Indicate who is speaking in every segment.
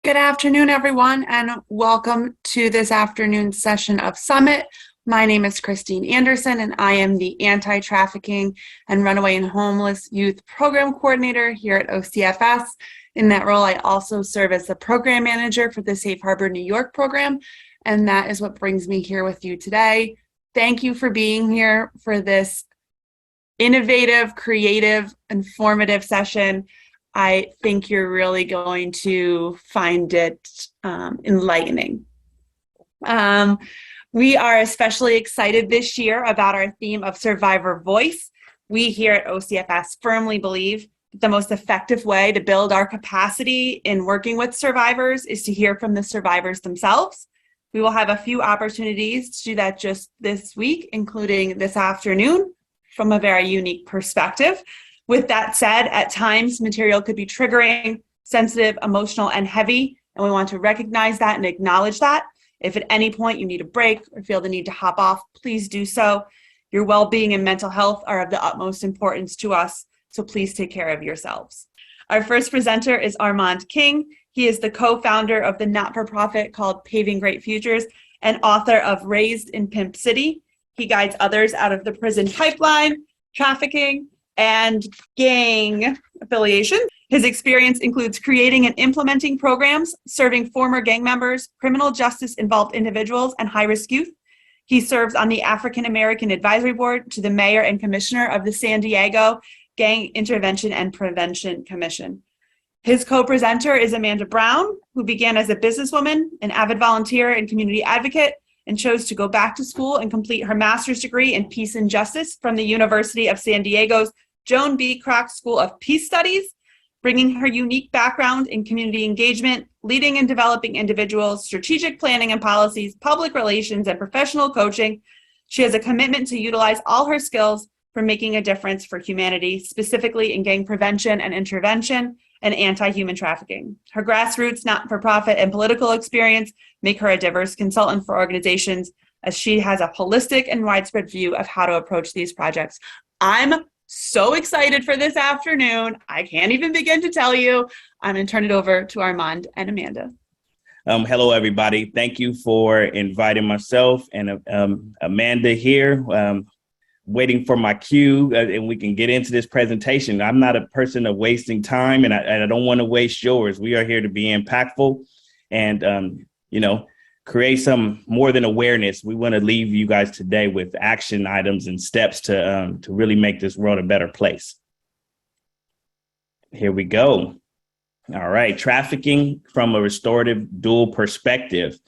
Speaker 1: Good afternoon, everyone, and welcome to this afternoon's session of Summit. My name is Christine Anderson, and I am the Anti-Trafficking and Runaway and Homeless Youth Program Coordinator here at OCFS. In that role, I also serve as the Program Manager for the Safe Harbor New York program, and that is what brings me here with you today. Thank you for being here for this innovative, creative, informative session. I think you're really going to find it enlightening. We are especially excited this year about our theme of survivor voice. We here at OCFS firmly believe that the most effective way to build our capacity in working with survivors is to hear from the survivors themselves. We will have a few opportunities to do that just this week, including this afternoon, from a very unique perspective. With that said, at times material could be triggering, sensitive, emotional, and heavy, and we want to recognize that and acknowledge that. If at any point you need a break or feel the need to hop off, please do so. Your well-being and mental health are of the utmost importance to us, so please take care of yourselves. Our first presenter is Armand King. He is the co-founder of the not-for-profit called Paving Great Futures and author of Raised in Pimp City. He guides others out of the prison pipeline, trafficking, and gang affiliation. His experience includes creating and implementing programs serving former gang members, criminal justice involved individuals, and high-risk youth. He serves on the African American Advisory Board to the Mayor and Commissioner of the San Diego Gang Intervention and Prevention Commission. His co-presenter is Amanda Brown, who began as a businesswoman, an avid volunteer and community advocate, and chose to go back to school and complete her master's degree in peace and justice from the University of San Diego's Joan B. Kroc School of Peace Studies, bringing her unique background in community engagement, leading and developing individuals, strategic planning and policies, public relations, and professional coaching. She has a commitment to utilize all her skills for making a difference for humanity, specifically in gang prevention and intervention and anti-human trafficking. Her grassroots, not-for-profit, and political experience make her a diverse consultant for organizations, as she has a holistic and widespread view of how to approach these projects. I'm so excited for this afternoon. I can't even begin to tell you. I'm going to turn it over to Armand and Amanda.
Speaker 2: Hello, everybody. Thank you for inviting myself and Amanda here. Waiting for my cue and we can get into this presentation. I'm not a person of wasting time and I don't want to waste yours. We are here to be impactful and, create some more than awareness. We want to leave you guys today with action items and steps to really make this world a better place. Here we go. All right. Trafficking from a restorative dual perspective.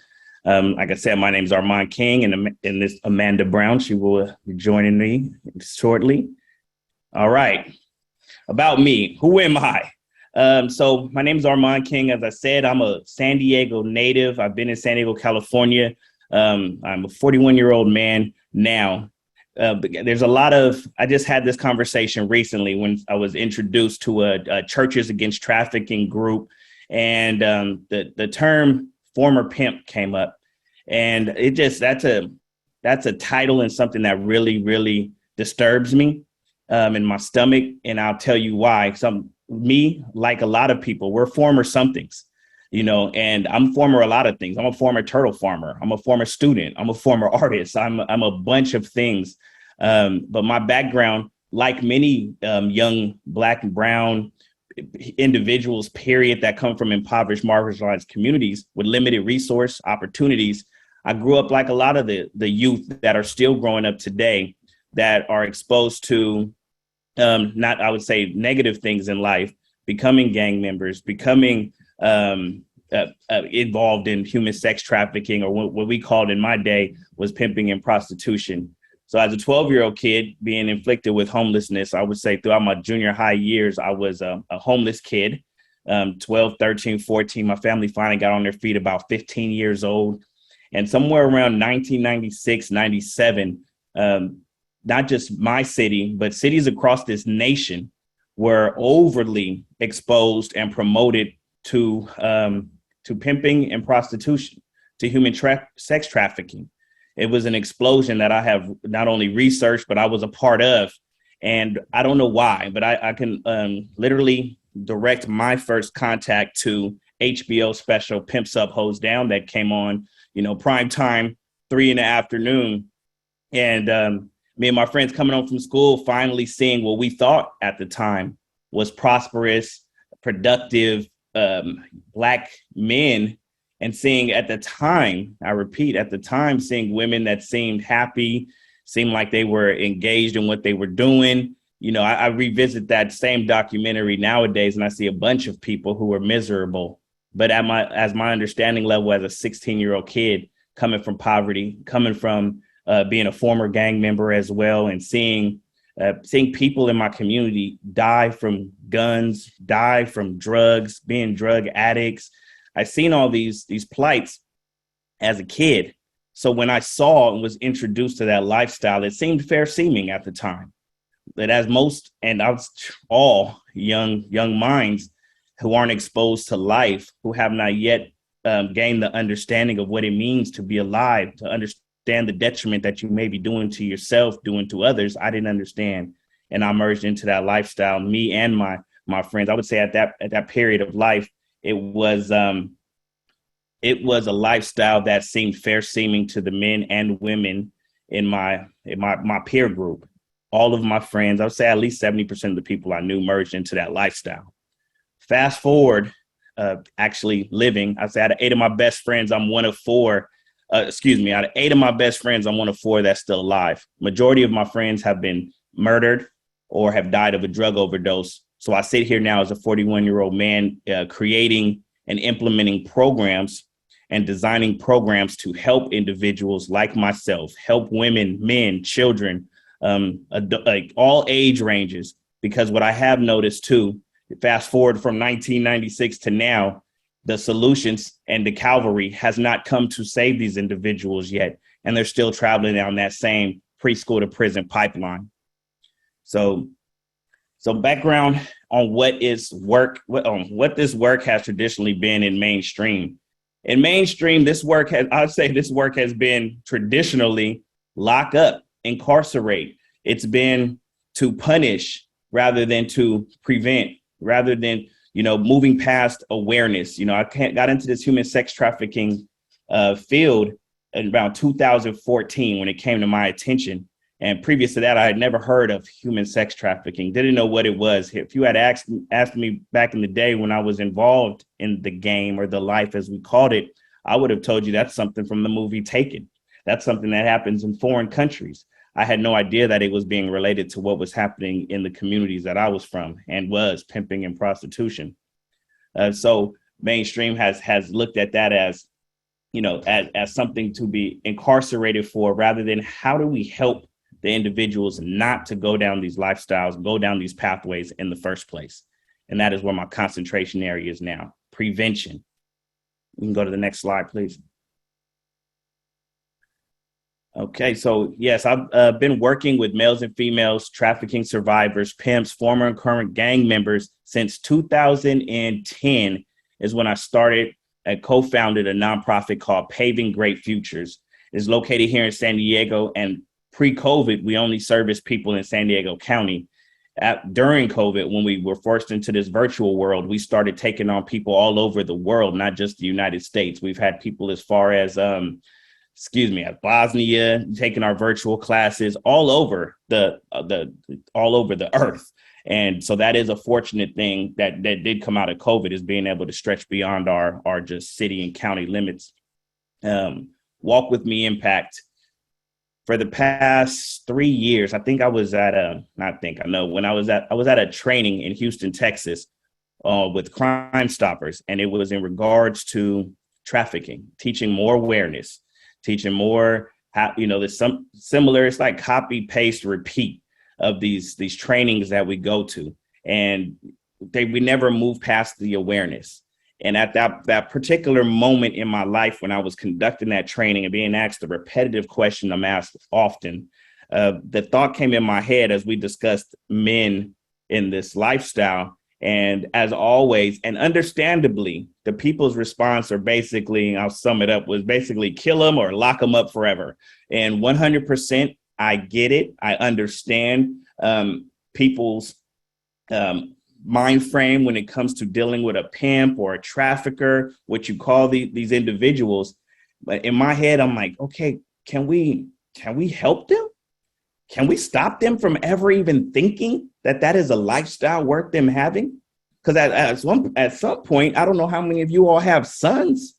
Speaker 2: Like I said, my name is Armand King and this Amanda Brown. She will be joining me shortly. All right. About me, who am I? So my name is Armand King. As I said, I'm a San Diego native. I've been in San Diego, California. I'm a 41-year-old man now. There's a lot of, I just had this conversation recently when I was introduced to a Churches Against Trafficking group, and the term former pimp came up, and it just, that's a title and something that really, really disturbs me in my stomach. And I'll tell you why. Me, like a lot of people, we're former somethings, and I'm former a lot of things. I'm a former turtle farmer. I'm a former student. I'm a former artist. I'm a bunch of things. But my background, like many young Black and brown individuals, period, that come from impoverished, marginalized communities with limited resource opportunities, I grew up like a lot of the youth that are still growing up today that are exposed to not, I would say, negative things in life, becoming gang members, becoming involved in human sex trafficking, or what we called in my day was pimping and prostitution. So as a 12-year-old kid being inflicted with homelessness, I would say throughout my junior high years, I was a homeless kid, 12, 13, 14. My family finally got on their feet about 15 years old. And somewhere around 1996, 97, not just my city, but cities across this nation were overly exposed and promoted to pimping and prostitution, to human sex trafficking. It was an explosion that I have not only researched, but I was a part of. And I don't know why, but I can literally direct my first contact to HBO special Pimps Up, Hoes Down that came on, prime time, 3 in the afternoon. And me and my friends coming home from school, finally seeing what we thought at the time was prosperous, productive Black men, and seeing at the time, I repeat, at the time, seeing women that seemed happy, seemed like they were engaged in what they were doing. I revisit that same documentary nowadays, and I see a bunch of people who are miserable. But as my understanding level as a 16-year-old kid coming from poverty, coming from being a former gang member as well, and seeing people in my community die from guns, die from drugs, being drug addicts. I've seen all these plights as a kid. So when I saw and was introduced to that lifestyle, it seemed fair seeming at the time. But as most, and I was all young minds who aren't exposed to life, who have not yet gained the understanding of what it means to be alive, to understand the detriment that you may be doing to yourself, doing to others, I didn't understand. And I merged into that lifestyle, me and my friends. I would say at that period of life, it was a lifestyle that seemed fair seeming to the men and women in my peer group. All of my friends, I would say at least 70% of the people I knew merged into that lifestyle. Fast forward, actually living, I say out of 8 of my best friends, I'm one of 4. Out of 8 of my best friends, I'm one of 4 that's still alive. Majority of my friends have been murdered or have died of a drug overdose. So I sit here now as a 41-year-old man, creating and implementing programs and designing programs to help individuals like myself, help women, men, children, like all age ranges. Because what I have noticed too, fast forward from 1996 to now, the solutions and the cavalry has not come to save these individuals yet. And they're still traveling down that same preschool to prison pipeline. So background on what this work has traditionally been in mainstream. In mainstream, I'd say this work has been traditionally lock up, incarcerate. It's been to punish rather than to prevent, rather than, moving past awareness. I got into this human sex trafficking field in around 2014 when it came to my attention. And previous to that, I had never heard of human sex trafficking, didn't know what it was. If you had asked me back in the day when I was involved in the game or the life as we called it, I would have told you that's something from the movie Taken. That's something that happens in foreign countries. I had no idea that it was being related to what was happening in the communities that I was from and was pimping and prostitution. So mainstream has looked at that as, as something to be incarcerated for, rather than how do we help the individuals not to go down these lifestyles, go down these pathways in the first place. And that is where my concentration area is now, prevention. You can go to the next slide, please. Okay, so yes, I've been working with males and females, trafficking survivors, pimps, former and current gang members since 2010 is when I started and co-founded a nonprofit called Paving Great Futures. It's located here in San Diego, and pre-COVID, we only serviced people in San Diego County. During COVID, when we were forced into this virtual world, we started taking on people all over the world, not just the United States. We've had people as far as Bosnia, taking our virtual classes all over the earth. And so that is a fortunate thing that did come out of COVID, is being able to stretch beyond our just city and county limits. Walk With Me Impact. For the past 3 years, I think I was at when I was at a training in Houston, Texas, with Crime Stoppers, and it was in regards to trafficking, teaching more awareness, teaching more how, there's some similar, it's like copy, paste, repeat of these trainings that we go to, and we never move past the awareness. And at that particular moment in my life, when I was conducting that training and being asked the repetitive question I'm asked often, the thought came in my head as we discussed men in this lifestyle. And as always, and understandably, the people's response are basically, I'll sum it up, was basically kill them or lock them up forever. And 100%, I get it. I understand people's mind frame when it comes to dealing with a pimp or a trafficker, what you call these individuals. But in my head, I'm like, okay, can we help them? Can we stop them from ever even thinking that is a lifestyle worth them having? Because at some point, I don't know how many of you all have sons.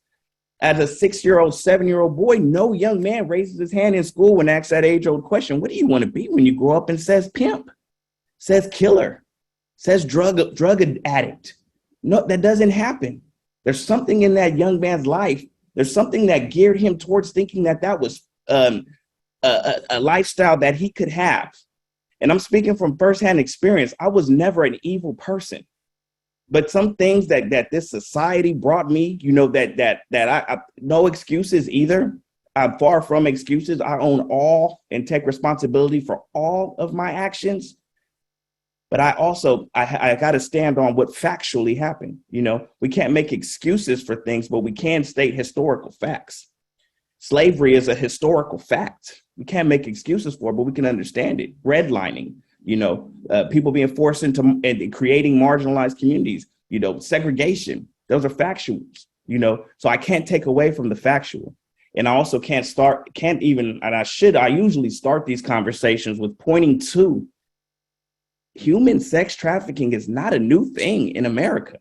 Speaker 2: As a 6-year-old, 7-year-old boy, no young man raises his hand in school when asked that age-old question, what do you want to be when you grow up, and says pimp, says killer, says drug addict. No, that doesn't happen. There's something in that young man's life. There's something that geared him towards thinking that was a lifestyle that he could have. And I'm speaking from firsthand experience. I was never an evil person. But some things that this society brought me, that I no excuses either. I'm far from excuses. I own all and take responsibility for all of my actions. But I also, I got to stand on what factually happened. We can't make excuses for things, but we can state historical facts. Slavery is a historical fact. We can't make excuses for it, but we can understand it. Redlining. People being forced into and creating marginalized communities, segregation, those are factuals, so I can't take away from the factual. And I also I usually start these conversations with pointing to human sex trafficking is not a new thing in America.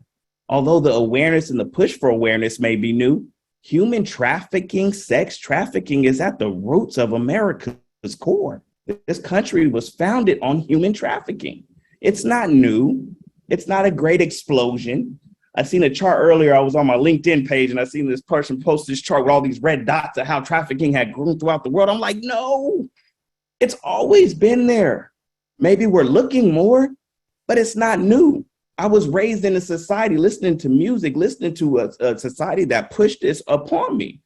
Speaker 2: Although the awareness and the push for awareness may be new, human trafficking, sex trafficking is at the roots of America's core. This country was founded on human trafficking. It's not new. It's not a great explosion. I seen a chart earlier. I was on my LinkedIn page and I seen this person post this chart with all these red dots of how trafficking had grown throughout the world. I'm like, no, it's always been there. Maybe we're looking more, but it's not new. I was raised in a society, listening to music, listening to a society that pushed this upon me.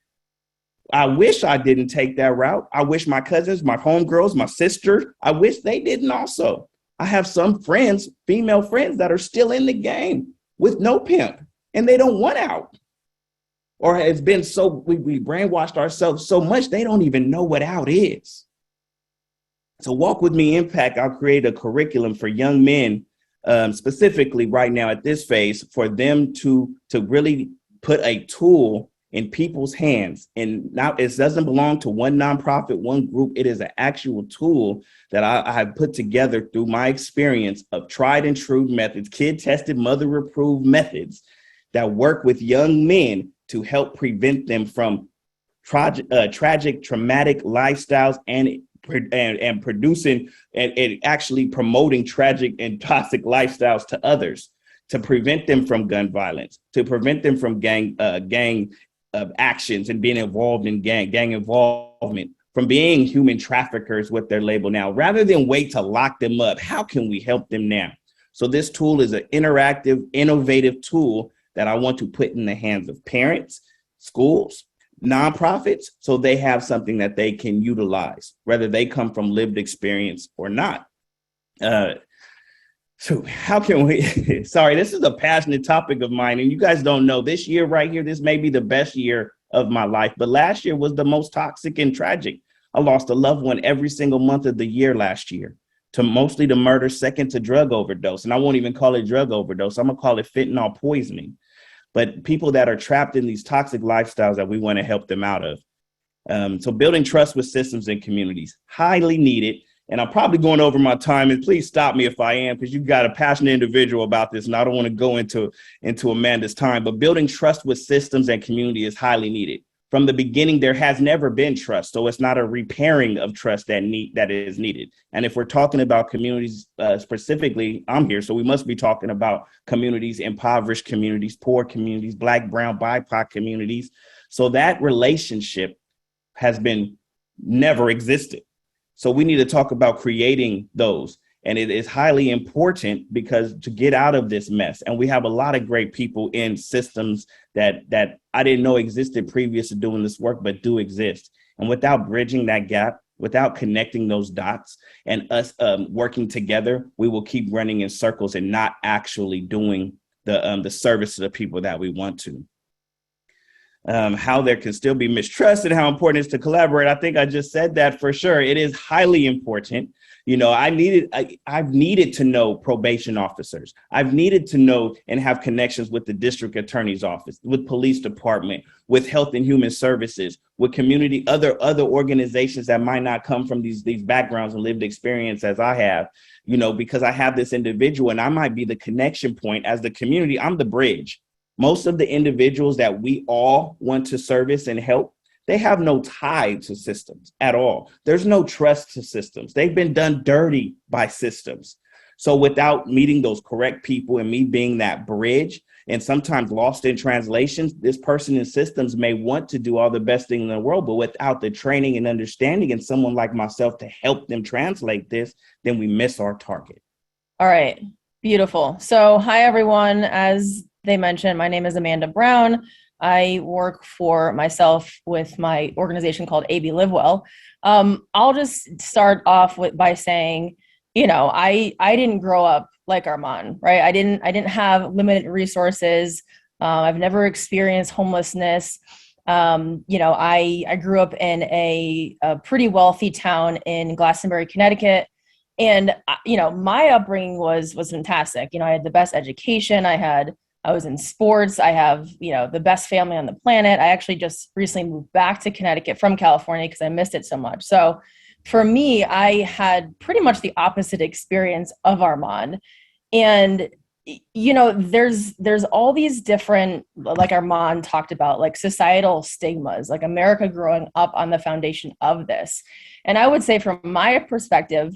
Speaker 2: I wish I didn't take that route. I wish my cousins, my homegirls, my sister, I wish they didn't also. I have some friends, female friends, that are still in the game with no pimp and they don't want out. Or it's been we brainwashed ourselves so much, they don't even know what out is. So Walk With Me Impact, I'll create a curriculum for young men, specifically right now at this phase, for them to really put a tool in people's hands. And now it doesn't belong to one nonprofit, one group. It is an actual tool that I have put together through my experience of tried and true methods, kid tested, mother approved methods that work with young men to help prevent them from tragic, traumatic lifestyles and producing and actually promoting tragic and toxic lifestyles to others, to prevent them from gun violence, to prevent them from gang actions and being involved in gang involvement, from being human traffickers, what they're labeled now. Rather than wait to lock them up, how can we help them now? So this tool is an interactive, innovative tool that I want to put in the hands of parents, schools, nonprofits, so they have something that they can utilize, whether they come from lived experience or not. So how can we, sorry, this is a passionate topic of mine, and you guys don't know, this year right here, this may be the best year of my life, but last year was the most toxic and tragic. I lost a loved one every single month of the year last year, to mostly to murder, second to drug overdose. And I won't even call it drug overdose. I'm gonna call it fentanyl poisoning. But people that are trapped in these toxic lifestyles that we want to help them out of. So building trust with systems and communities, highly needed. And I'm probably going over my time, and please stop me if I am, because you've got a passionate individual about this, and I don't want to go into Amanda's time. But building trust with systems and community is highly needed. From the beginning, there has never been trust, so it's not a repairing of trust that is needed. And if we're talking about communities specifically, I'm here, so we must be talking about communities, impoverished communities, poor communities, Black, brown, BIPOC communities. So that relationship has been never existed. So we need to talk about creating those. And it is highly important because to get out of this mess, and we have a lot of great people in systems that I didn't know existed previous to doing this work, but do exist. And without bridging that gap, without connecting those dots and us working together, we will keep running in circles and not actually doing the service to the people that we want to. How there can still be mistrust and how important it is to collaborate. I think I just said that for sure. It is highly important I've needed to know probation officers. I've needed to know and have connections with the district attorney's office, with police department, with health and human services, with community, other organizations that might not come from these backgrounds and lived experience as I have, because I have this individual and I might be the connection point as the community. I'm the bridge. Most of the individuals that we all want to service and help, they have no tie to systems at all. There's no trust to systems. They've been done dirty by systems. So without meeting those correct people and me being that bridge, and sometimes lost in translations, this person in systems may want to do all the best thing in the world, but without the training and understanding and someone like myself to help them translate this, then we miss our target.
Speaker 3: All right. Beautiful. So hi, everyone. As they mentioned, my name is Amanda Brown. I work for myself with my organization called AB Live Well. I'll just start off by saying, I didn't grow up like Armand, right? I didn't have limited resources. I've never experienced homelessness. I grew up in a pretty wealthy town in Glastonbury, Connecticut. And, my upbringing was fantastic. I had the best education. I was in sports. I have, the best family on the planet. I actually just recently moved back to Connecticut from California because I missed it so much. So for me, I had pretty much the opposite experience of Armand. And, there's all these different, like Armand talked about, like societal stigmas, like America growing up on the foundation of this. And I would say from my perspective,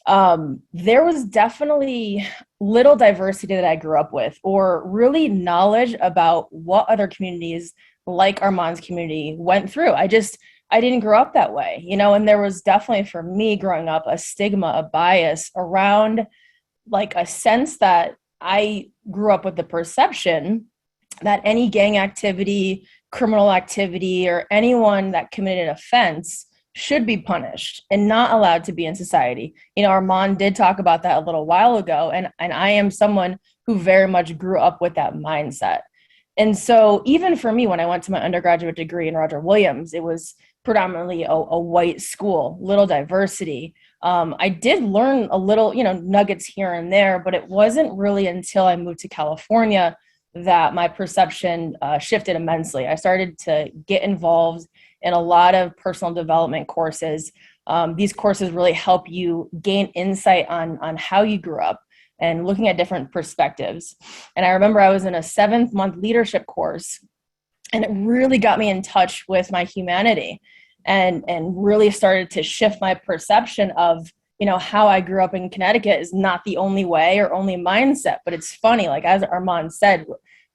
Speaker 3: there was definitely little diversity that I grew up with, or really knowledge about what other communities like Armand's community went through. I didn't grow up that way, and there was definitely for me growing up a stigma, a bias around like a sense that I grew up with the perception that any gang activity, criminal activity, or anyone that committed an offense should be punished and not allowed to be in society. Armand did talk about that a little while ago, and I am someone who very much grew up with that mindset. And so even for me, when I went to my undergraduate degree in Roger Williams, it was predominantly a white school, little diversity. I did learn a little, nuggets here and there, but it wasn't really until I moved to California that my perception shifted immensely. I started to get involved in a lot of personal development courses. These courses really help you gain insight on how you grew up and looking at different perspectives. And I remember I was in a 7-month leadership course, and it really got me in touch with my humanity and really started to shift my perception of, how I grew up in Connecticut is not the only way or only mindset. But it's funny, like as Armand said,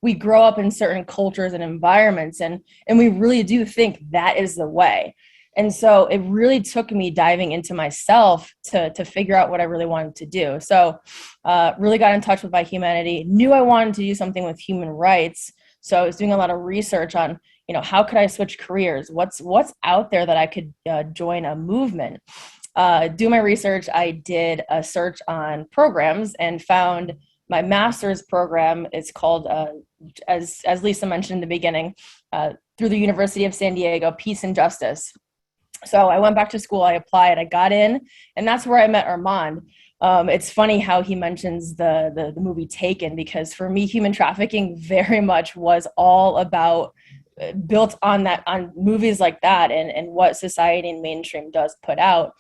Speaker 3: we grow up in certain cultures and environments, and we really do think that is the way. And so it really took me diving into myself to figure out what I really wanted to do. So really got in touch with my humanity, knew I wanted to do something with human rights. So I was doing a lot of research on, how could I switch careers? What's out there that I could join a movement? Do my research. I did a search on programs and found my master's program. Is called, as Lisa mentioned in the beginning, through the University of San Diego, Peace and Justice. So I went back to school, I applied, I got in, and that's where I met Armand. It's funny how he mentions the movie Taken, because for me, human trafficking very much was all about built on movies like that and what society and mainstream does put out.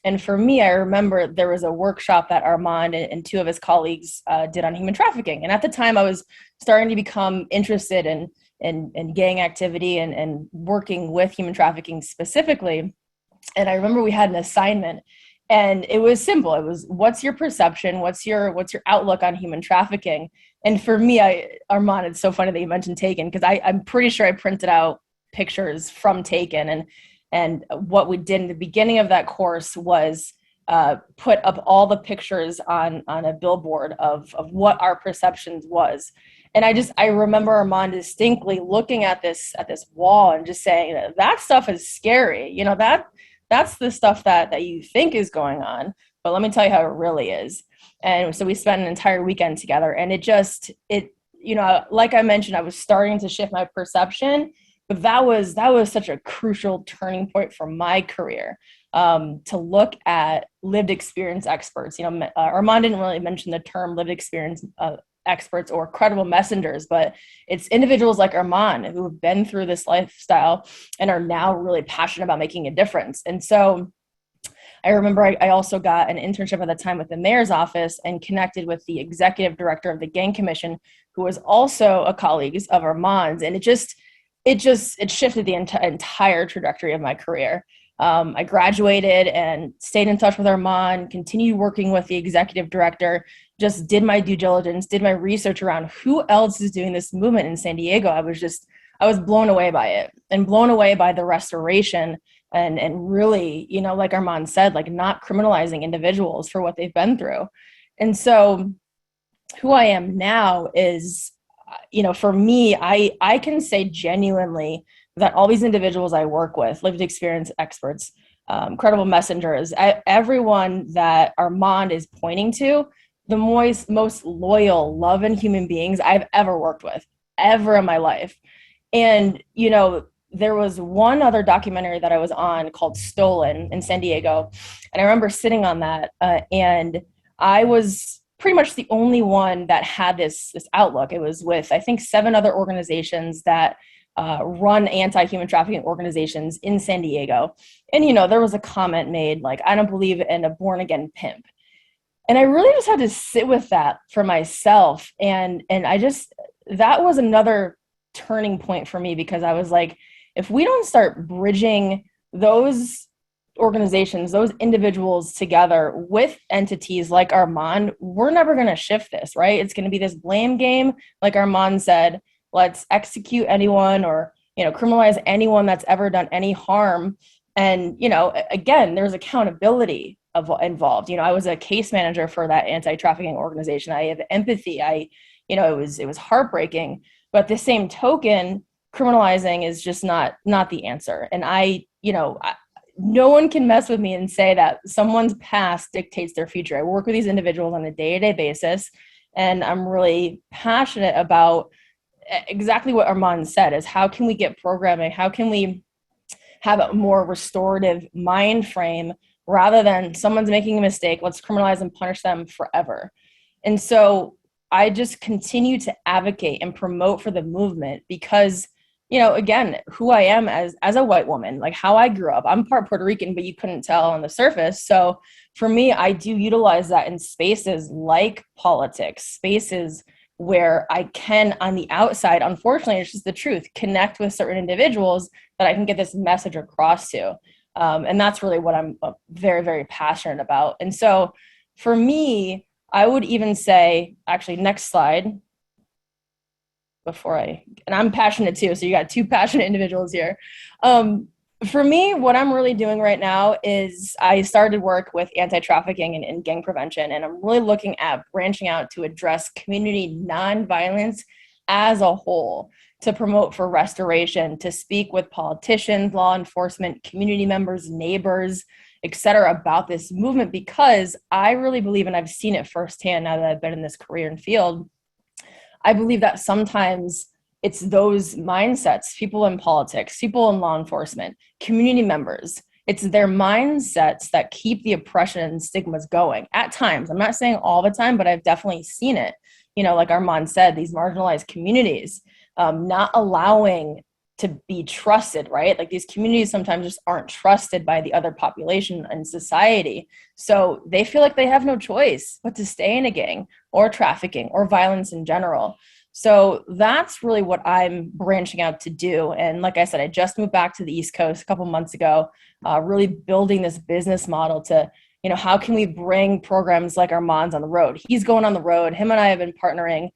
Speaker 3: And for me, I remember there was a workshop that Armand and 2 of his colleagues did on human trafficking. And at the time I was starting to become interested in gang activity and working with human trafficking specifically. And I remember we had an assignment, and it was simple. It was, what's your perception? What's your outlook on human trafficking? And for me, Armand, it's so funny that you mentioned Taken, because I'm pretty sure I printed out pictures from Taken. And what we did in the beginning of that course was put up all the pictures on a billboard of what our perceptions was. And I remember Armand distinctly looking at this wall and just saying, that stuff is scary. That's the stuff that you think is going on, but let me tell you how it really is. And so we spent an entire weekend together, and like I mentioned, I was starting to shift my perception. But that was such a crucial turning point for my career, to look at lived experience experts. Armand didn't really mention the term lived experience experts or credible messengers, but it's individuals like Armand who have been through this lifestyle and are now really passionate about making a difference. And so I remember I also got an internship at the time with the mayor's office and connected with the executive director of the Gang Commission, who was also a colleague of Armand's. And it shifted the entire trajectory of my career. I graduated and stayed in touch with Armand, continued working with the executive director, just did my due diligence, did my research around who else is doing this movement in San Diego. I was blown away by it and blown away by the restoration and really, like Armand said, like not criminalizing individuals for what they've been through. And so who I am now is, for me, I can say genuinely that all these individuals I work with, lived experience experts, credible messengers, everyone that Armand is pointing to, the most loyal, loving human beings I've ever worked with, ever in my life. And, there was one other documentary that I was on called Stolen in San Diego. And I remember sitting on that and I was pretty much the only one that had this outlook. It was with, I think, 7 other organizations that run anti-human trafficking organizations in San Diego. And, there was a comment made like, I don't believe in a born again pimp. And I really just had to sit with that for myself. And that was another turning point for me, because I was like, if we don't start bridging those organizations, those individuals together with entities like Armand, we're never going to shift this, right? It's going to be this blame game. Like Armand said, let's execute anyone or, criminalize anyone that's ever done any harm. And, again, there's accountability involved. I was a case manager for that anti-trafficking organization. I have empathy. It was heartbreaking, but at the same token, criminalizing is just not the answer. And no one can mess with me and say that someone's past dictates their future. I work with these individuals on a day-to-day basis, and I'm really passionate about exactly what Armand said, is how can we get programming? How can we have a more restorative mind frame rather than someone's making a mistake, let's criminalize and punish them forever. And so I just continue to advocate and promote for the movement because, again, who I am as a white woman, like how I grew up, I'm part Puerto Rican, but you couldn't tell on the surface. So for me, I do utilize that in spaces like politics, spaces where I can, on the outside, unfortunately, it's just the truth, connect with certain individuals that I can get this message across to. And that's really what I'm very, very passionate about. And so for me, I would even say, actually, next slide, and I'm passionate too, so you got 2 passionate individuals here. For me, what I'm really doing right now is I started work with anti-trafficking and gang prevention, and I'm really looking at branching out to address community nonviolence as a whole, to promote for restoration, to speak with politicians, law enforcement, community members, neighbors, et cetera, about this movement, because I really believe, and I've seen it firsthand now that I've been in this career and field, I believe that sometimes it's those mindsets, people in politics, people in law enforcement, community members, it's their mindsets that keep the oppression and stigmas going at times. I'm not saying all the time, but I've definitely seen it. Like Armand said, these marginalized communities, not allowing to be trusted, right? Like these communities sometimes just aren't trusted by the other population and society. So they feel like they have no choice but to stay in a gang or trafficking or violence in general. So that's really what I'm branching out to do. And like I said, I just moved back to the East Coast a couple months ago, really building this business model to, how can we bring programs like Armand's on the road? He's going on the road. Him and I have been partnering.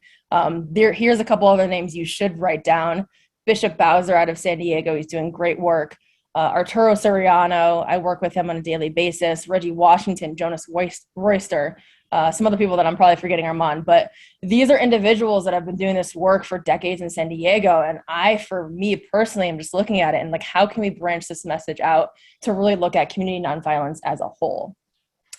Speaker 3: Here's a couple other names you should write down. Bishop Bowser out of San Diego, he's doing great work. Arturo Soriano, I work with him on a daily basis. Reggie Washington, Jonas Royster, some other people that I'm probably forgetting Armand, but these are individuals that have been doing this work for decades in San Diego. And for me personally, I'm just looking at it and like, how can we branch this message out to really look at community nonviolence as a whole?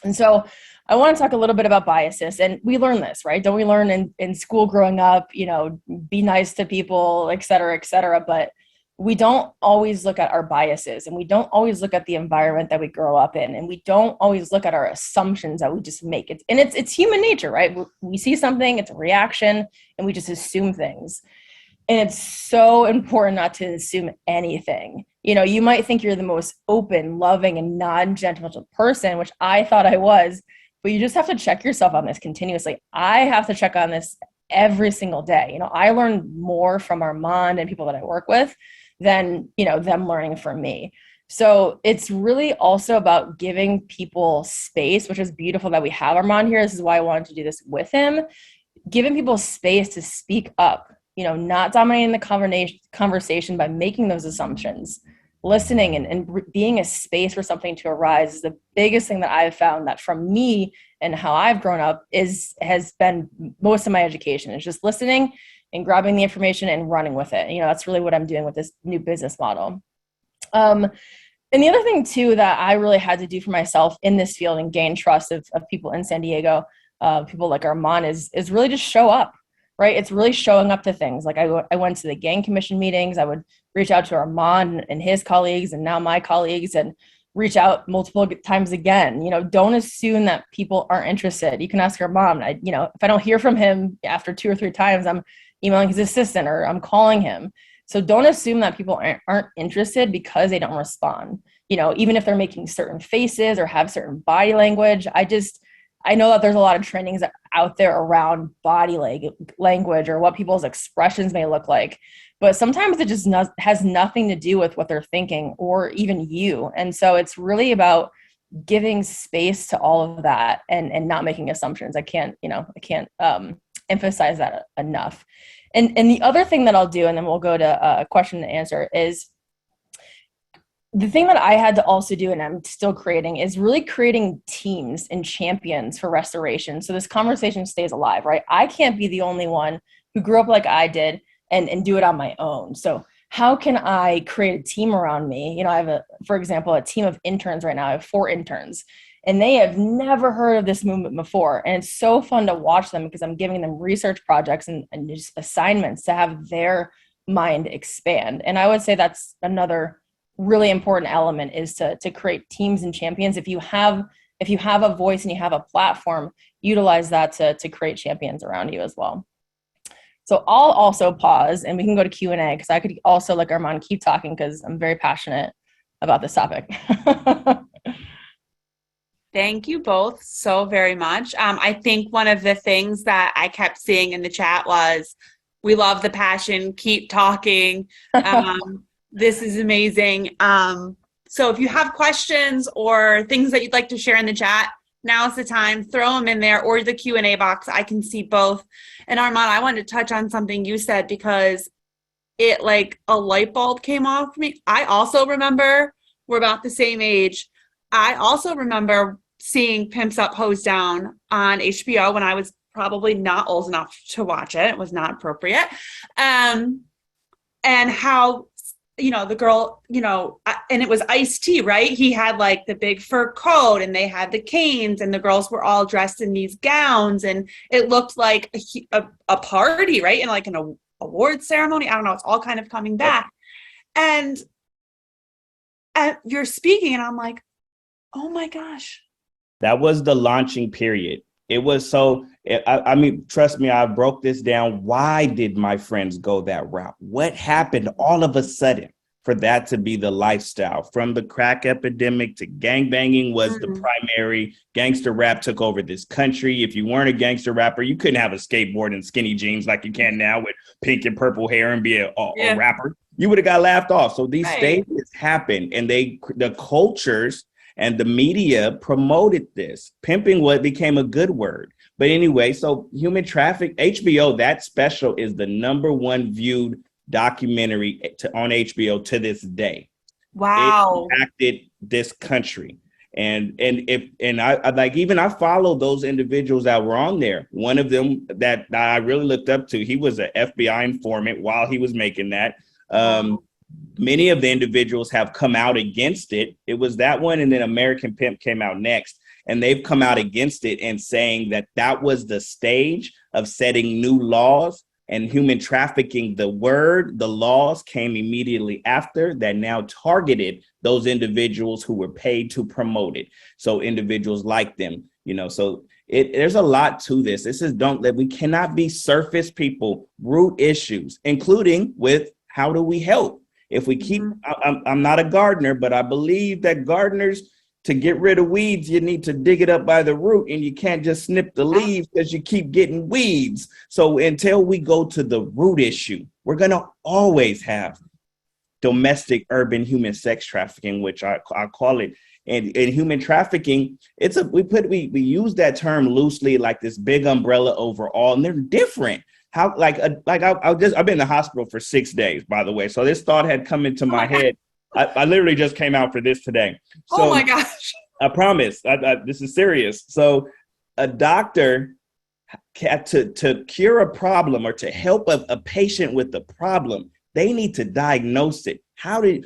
Speaker 3: And so I want to talk a little bit about biases, and we learn this, right? Don't we learn in school growing up, be nice to people, et cetera, et cetera. But we don't always look at our biases, and we don't always look at the environment that we grow up in, and we don't always look at our assumptions that we just make. It's human nature, right? We see something, it's a reaction, and we just assume things. And it's so important not to assume anything. You might think you're the most open, loving, and non-judgmental person, which I thought I was, but you just have to check yourself on this continuously. I have to check on this every single day. I learn more from Armand and people that I work with than, them learning from me. So it's really also about giving people space, which is beautiful that we have Armand here. This is why I wanted to do this with him, giving people space to speak up, not dominating the conversation by making those assumptions. Listening and being a space for something to arise is the biggest thing that I've found, that from me and how I've grown up has been most of my education. It's just listening and grabbing the information and running with it. That's really what I'm doing with this new business model. And the other thing too that I really had to do for myself in this field and gain trust of people in San Diego, people like Armand, is really just show up. Right? It's really showing up to things. Like I went to the gang commission meetings. I would reach out to Armand and his colleagues, and now my colleagues, and reach out multiple times again. Don't assume that people aren't interested. You can ask Armand. If I don't hear from him after 2 or 3 times, I'm emailing his assistant or I'm calling him. So don't assume that people aren't interested because they don't respond. Even if they're making certain faces or have certain body language. I know that there's a lot of trainings out there around body language or what people's expressions may look like, but sometimes it just has nothing to do with what they're thinking or even you. And so it's really about giving space to all of that and not making assumptions. I can't emphasize that enough. And the other thing that I'll do, and then we'll go to a question and answer, is the thing that I had to also do, and I'm still creating, is really creating teams and champions for restoration. So this conversation stays alive, right? I can't be the only one who grew up like I did and do it on my own. So how can I create a team around me? I have for example, a team of interns right now. I have 4 interns, and they have never heard of this movement before. And it's so fun to watch them because I'm giving them research projects and just assignments to have their mind expand. And I would say that's another really important element, is to create teams and champions. If you have a voice and you have a platform, utilize that to create champions around you as well. So I'll also pause and we can go to Q&A, because I could also, like Armand, keep talking because I'm very passionate about this topic.
Speaker 1: Thank you both so very much. I think one of the things that I kept seeing in the chat was, we love the passion, keep talking. This is amazing. So if you have questions or things that you'd like to share in the chat, now's the time. Throw them in there, or the Q&A box. I can see both. And Armand, I wanted to touch on something you said, because it, like a light bulb came off for me. I also remember, we're about the same age, I also remember seeing Pimps Up, Hose Down on HBO when I was probably not old enough to watch it. It was not appropriate. And how, the girl, and it was Ice-T, right? He had like the big fur coat and they had the canes, and the girls were all dressed in these gowns, and it looked like a party, right? And like an award ceremony. I don't know. It's all kind of coming back. And you're speaking and I'm like, oh my gosh.
Speaker 2: That was the launching period. It was so, I mean, trust me, I broke this down. Why did my friends go that route? What happened all of a sudden for that to be the lifestyle? From the crack epidemic to gangbanging was the primary. Gangster rap took over this country. If you weren't a gangster rapper, you couldn't have a skateboard and skinny jeans like you can now with pink and purple hair and be a rapper. You would have got laughed off. So these stages happened, and the cultures and the media promoted this. Pimping became a good word. But anyway, so human traffic, HBO, that special is the #1 viewed documentary on HBO to this day.
Speaker 1: Wow.
Speaker 2: It impacted this country. And I follow those individuals that were on there. One of them that I really looked up to, he was an FBI informant while he was making that. Many of the individuals have come out against it. It was that one, and then American Pimp came out next, and they've come out against it and saying that was the stage of setting new laws And human trafficking, the word, the laws came immediately after that now targeted those individuals who were paid to promote it. So individuals like them, so there's a lot to this. This is that we cannot be surface people, root issues, including with how do we help? If we keep, I'm not a gardener, but I believe that gardeners, to get rid of weeds, you need to dig it up by the root, and you can't just snip the leaves because you keep getting weeds. So until we go to the root issue, we're going to always have domestic urban human sex trafficking, which I call it. And human trafficking, we use that term loosely, like this big umbrella over all, and they're different. How I've been in the hospital for 6 days, by the way. So this thought had come into my head. I literally just came out for this today. So,
Speaker 1: oh my gosh.
Speaker 2: I promise. This is serious. So a doctor to cure a problem or to help a patient with the problem, they need to diagnose it. How do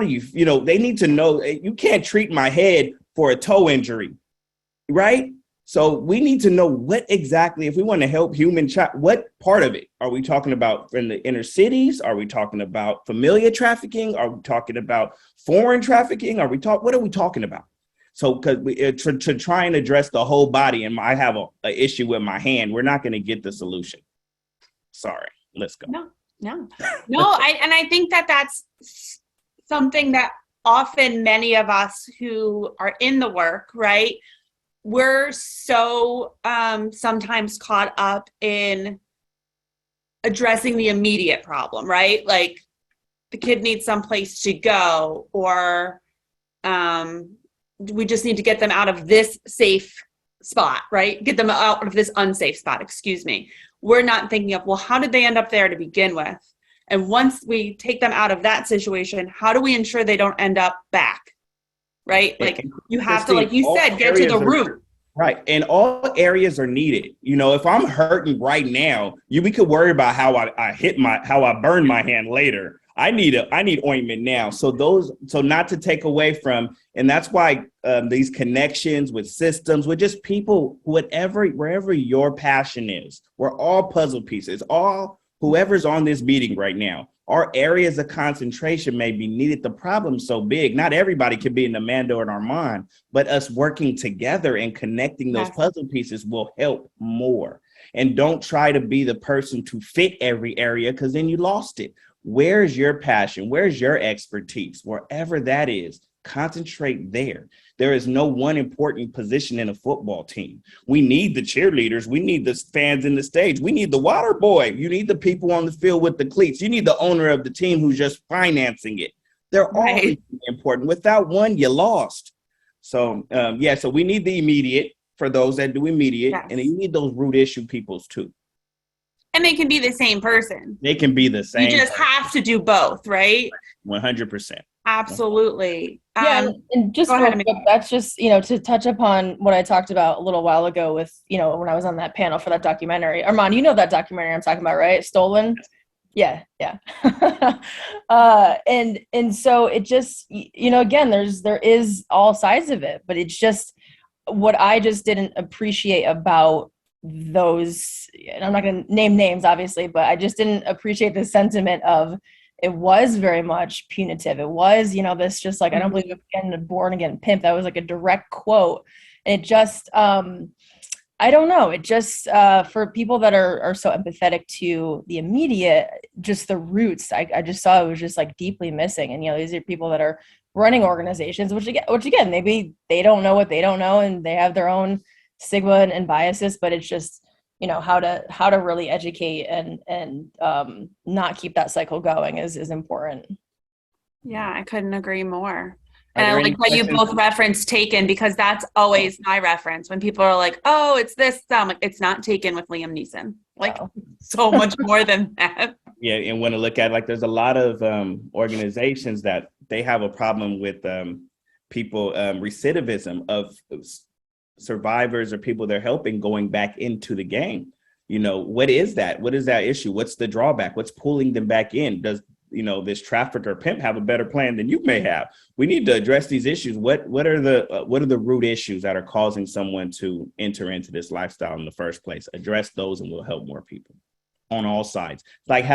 Speaker 2: you, they need to know, you can't treat my head for a toe injury, right? So we need to know what exactly, if we want to help what part of it are we talking about in the inner cities? Are we talking about familiar trafficking? Are we talking about foreign trafficking? What are we talking about? So because to try and address the whole body, and I have an issue with my hand, we're not going to get the solution. Sorry, let's go.
Speaker 1: No. I think that that's something that often many of us who are in the work, right? We're so sometimes caught up in addressing the immediate problem, right? Like the kid needs someplace to go, or we just need to get them out of this safe spot, right? Get them out of this unsafe spot, excuse me. We're not thinking of, well, how did they end up there to begin with? And once we take them out of that situation, how do we ensure they don't end up back? Right? Like you have to, like you said, get to the root.
Speaker 2: Right. And all areas are needed. If I'm hurting right now, we could worry about how I burn my hand later. I need ointment now. So not to take away from, and that's why these connections with systems, with just people, wherever your passion is, we're all puzzle pieces, whoever's on this meeting right now. Our areas of concentration may be needed. The problem's so big. Not everybody can be an Amanda or an Armand, but us working together and connecting those puzzle pieces will help more. And don't try to be the person to fit every area, because then you lost it. Where's your passion? Where's your expertise? Wherever that is, concentrate there. There is no one important position in a football team. We need the cheerleaders. We need the fans in the stage. We need the water boy. You need the people on the field with the cleats. You need the owner of the team who's just financing it. They're all important. Without one, you lost. So, so we need the immediate for those that do immediate, and you need those root issue peoples too.
Speaker 1: And they can be the same person.
Speaker 2: They can be the same.
Speaker 1: You just have to do both, right?
Speaker 2: 100%.
Speaker 1: Absolutely.
Speaker 3: Yeah, and just that's just, to touch upon what I talked about a little while ago with, when I was on that panel for that documentary. Armand, that documentary I'm talking about, right? Stolen? Yeah. And so it just, again, there is all sides of it, but it's just what I just didn't appreciate about those, and I'm not going to name names, obviously, but I just didn't appreciate the sentiment of it was very much punitive. It was, this just like, I don't believe in a born again pimp. That was like a direct quote. And it just, I don't know. It just, for people that are so empathetic to the immediate, just the roots, I just saw it was just like deeply missing. And, these are people that are running organizations, which again, maybe they don't know what they don't know, and they have their own stigma and biases, but it's just, how to really educate and not keep that cycle going is important.
Speaker 1: Yeah, I couldn't agree more. And I like that you both reference Taken, because that's always my reference when people are like, oh, it's this. I'm like, it's not Taken with Liam Neeson. Like so much more than that.
Speaker 2: Yeah, and when I look at there's a lot of organizations that they have a problem with people recidivism of survivors or people they're helping going back into the game. What is that? What is that issue? What's the drawback? What's pulling them back in? Does this trafficker pimp have a better plan than you may have? We need to address these issues. What are the root issues that are causing someone to enter into this lifestyle in the first place? Address those and we'll help more people. on all sides. It's like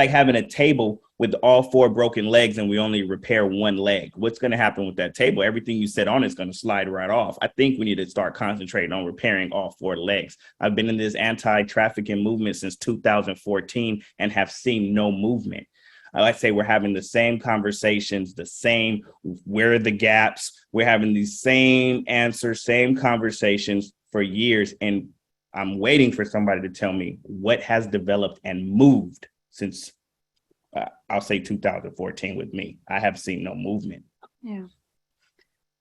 Speaker 2: having a table with all 4 broken legs and we only repair 1 leg. What's going to happen with that table? Everything you sit on is going to slide right off. I think we need to start concentrating on repairing all 4 legs. I've been in this anti-trafficking movement since 2014 and have seen no movement. I say we're having the same conversations, where are the gaps? We're having these same answers, same conversations for years. And I'm waiting for somebody to tell me what has developed and moved since, I'll say 2014 with me. I have seen no movement.
Speaker 1: Yeah.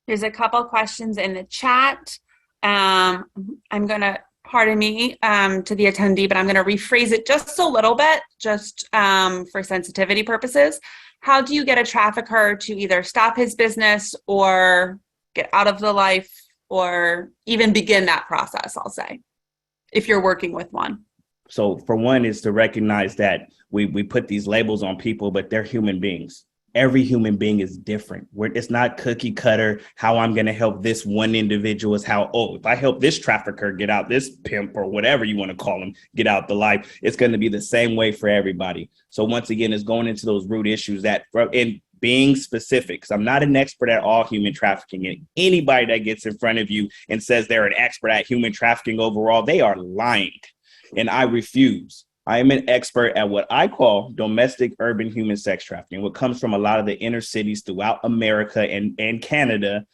Speaker 1: There's a couple questions in the chat. I'm going to, pardon me, to the attendee, but I'm going to rephrase it just a little bit, just for sensitivity purposes. How do you get a trafficker to either stop his business or get out of the life or even begin that process, I'll say, if you're working with one?
Speaker 2: So for one is to recognize that we put these labels on people, but they're human beings. Every human being is different. It's not cookie cutter. How I'm going to help this one individual is how, if I help this trafficker get out, this pimp or whatever you want to call him, get out the life, it's going to be the same way for everybody. So once again, it's going into those root issues in being specific. I'm not an expert at all human trafficking. And anybody that gets in front of you and says they're an expert at human trafficking overall, they are lying. And I refuse. I am an expert at what I call domestic urban human sex trafficking, what comes from a lot of the inner cities throughout America and Canada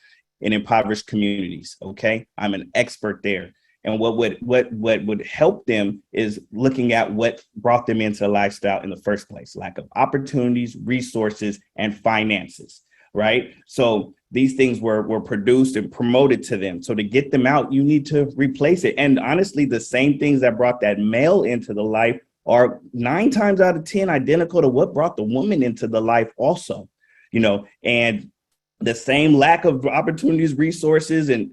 Speaker 2: in impoverished communities. Okay, I'm an expert there. And what would help them is looking at what brought them into a lifestyle in the first place: lack of opportunities, resources, and finances. Right. So these things were produced and promoted to them. So to get them out, you need to replace it. And honestly, the same things that brought that male into the life are 9 times out of 10 identical to what brought the woman into the life also, and the same lack of opportunities, resources, and,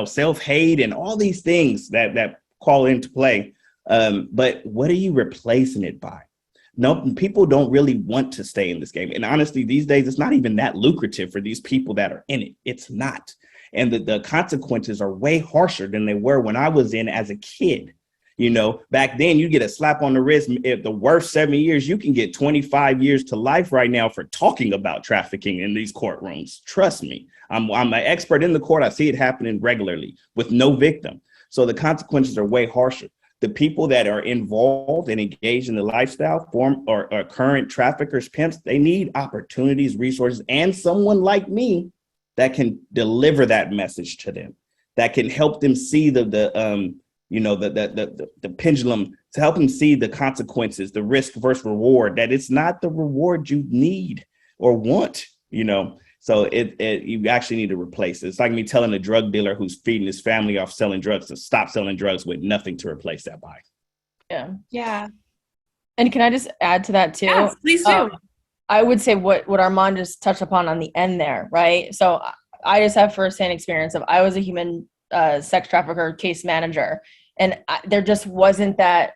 Speaker 2: self-hate and all these things that call into play. But what are you replacing it by? No, people don't really want to stay in this game. And honestly, these days, it's not even that lucrative for these people that are in it. It's not. And the consequences are way harsher than they were when I was in as a kid. Back then you get a slap on the wrist. If the worst 7 years, you can get 25 years to life right now for talking about trafficking in these courtrooms. Trust me, I'm an expert in the court. I see it happening regularly with no victim. So the consequences are way harsher. The people that are involved and engaged in the lifestyle form or current traffickers, pimps, they need opportunities, resources, and someone like me that can deliver that message to them, that can help them see the pendulum, to help them see the consequences, the risk versus reward, that it's not the reward you need or want, So you actually need to replace it. It's like me telling a drug dealer who's feeding his family off selling drugs to stop selling drugs with nothing to replace that by.
Speaker 1: Yeah.
Speaker 3: And can I just add to that too?
Speaker 1: Yes, please do.
Speaker 3: I would say what Armand just touched upon on the end there, right? So I just have firsthand experience of, I was a human sex trafficker case manager, and there just wasn't that.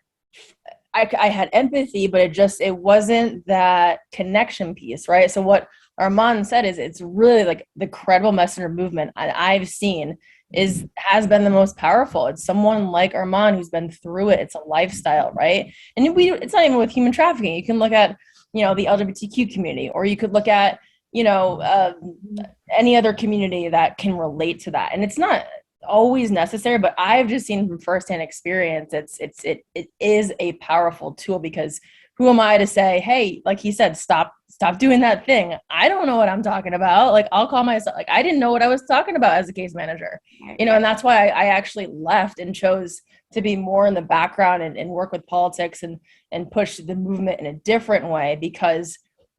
Speaker 3: I had empathy, but it wasn't that connection piece, right? So what Armand said is, it's really like the credible messenger movement I've seen has been the most powerful. It's someone like Armand who's been through it. It's a lifestyle, right? And it's not even with human trafficking. You can look at, the LGBTQ community, or you could look at, any other community that can relate to that. And it's not always necessary, but I've just seen from firsthand experience, it is a powerful tool, because who am I to say, hey, like he said, stop doing that thing. I don't know what I'm talking about. Like, I'll call myself, like, I didn't know what I was talking about as a case manager, and that's why I actually left and chose to be more in the background and work with politics and push the movement in a different way, because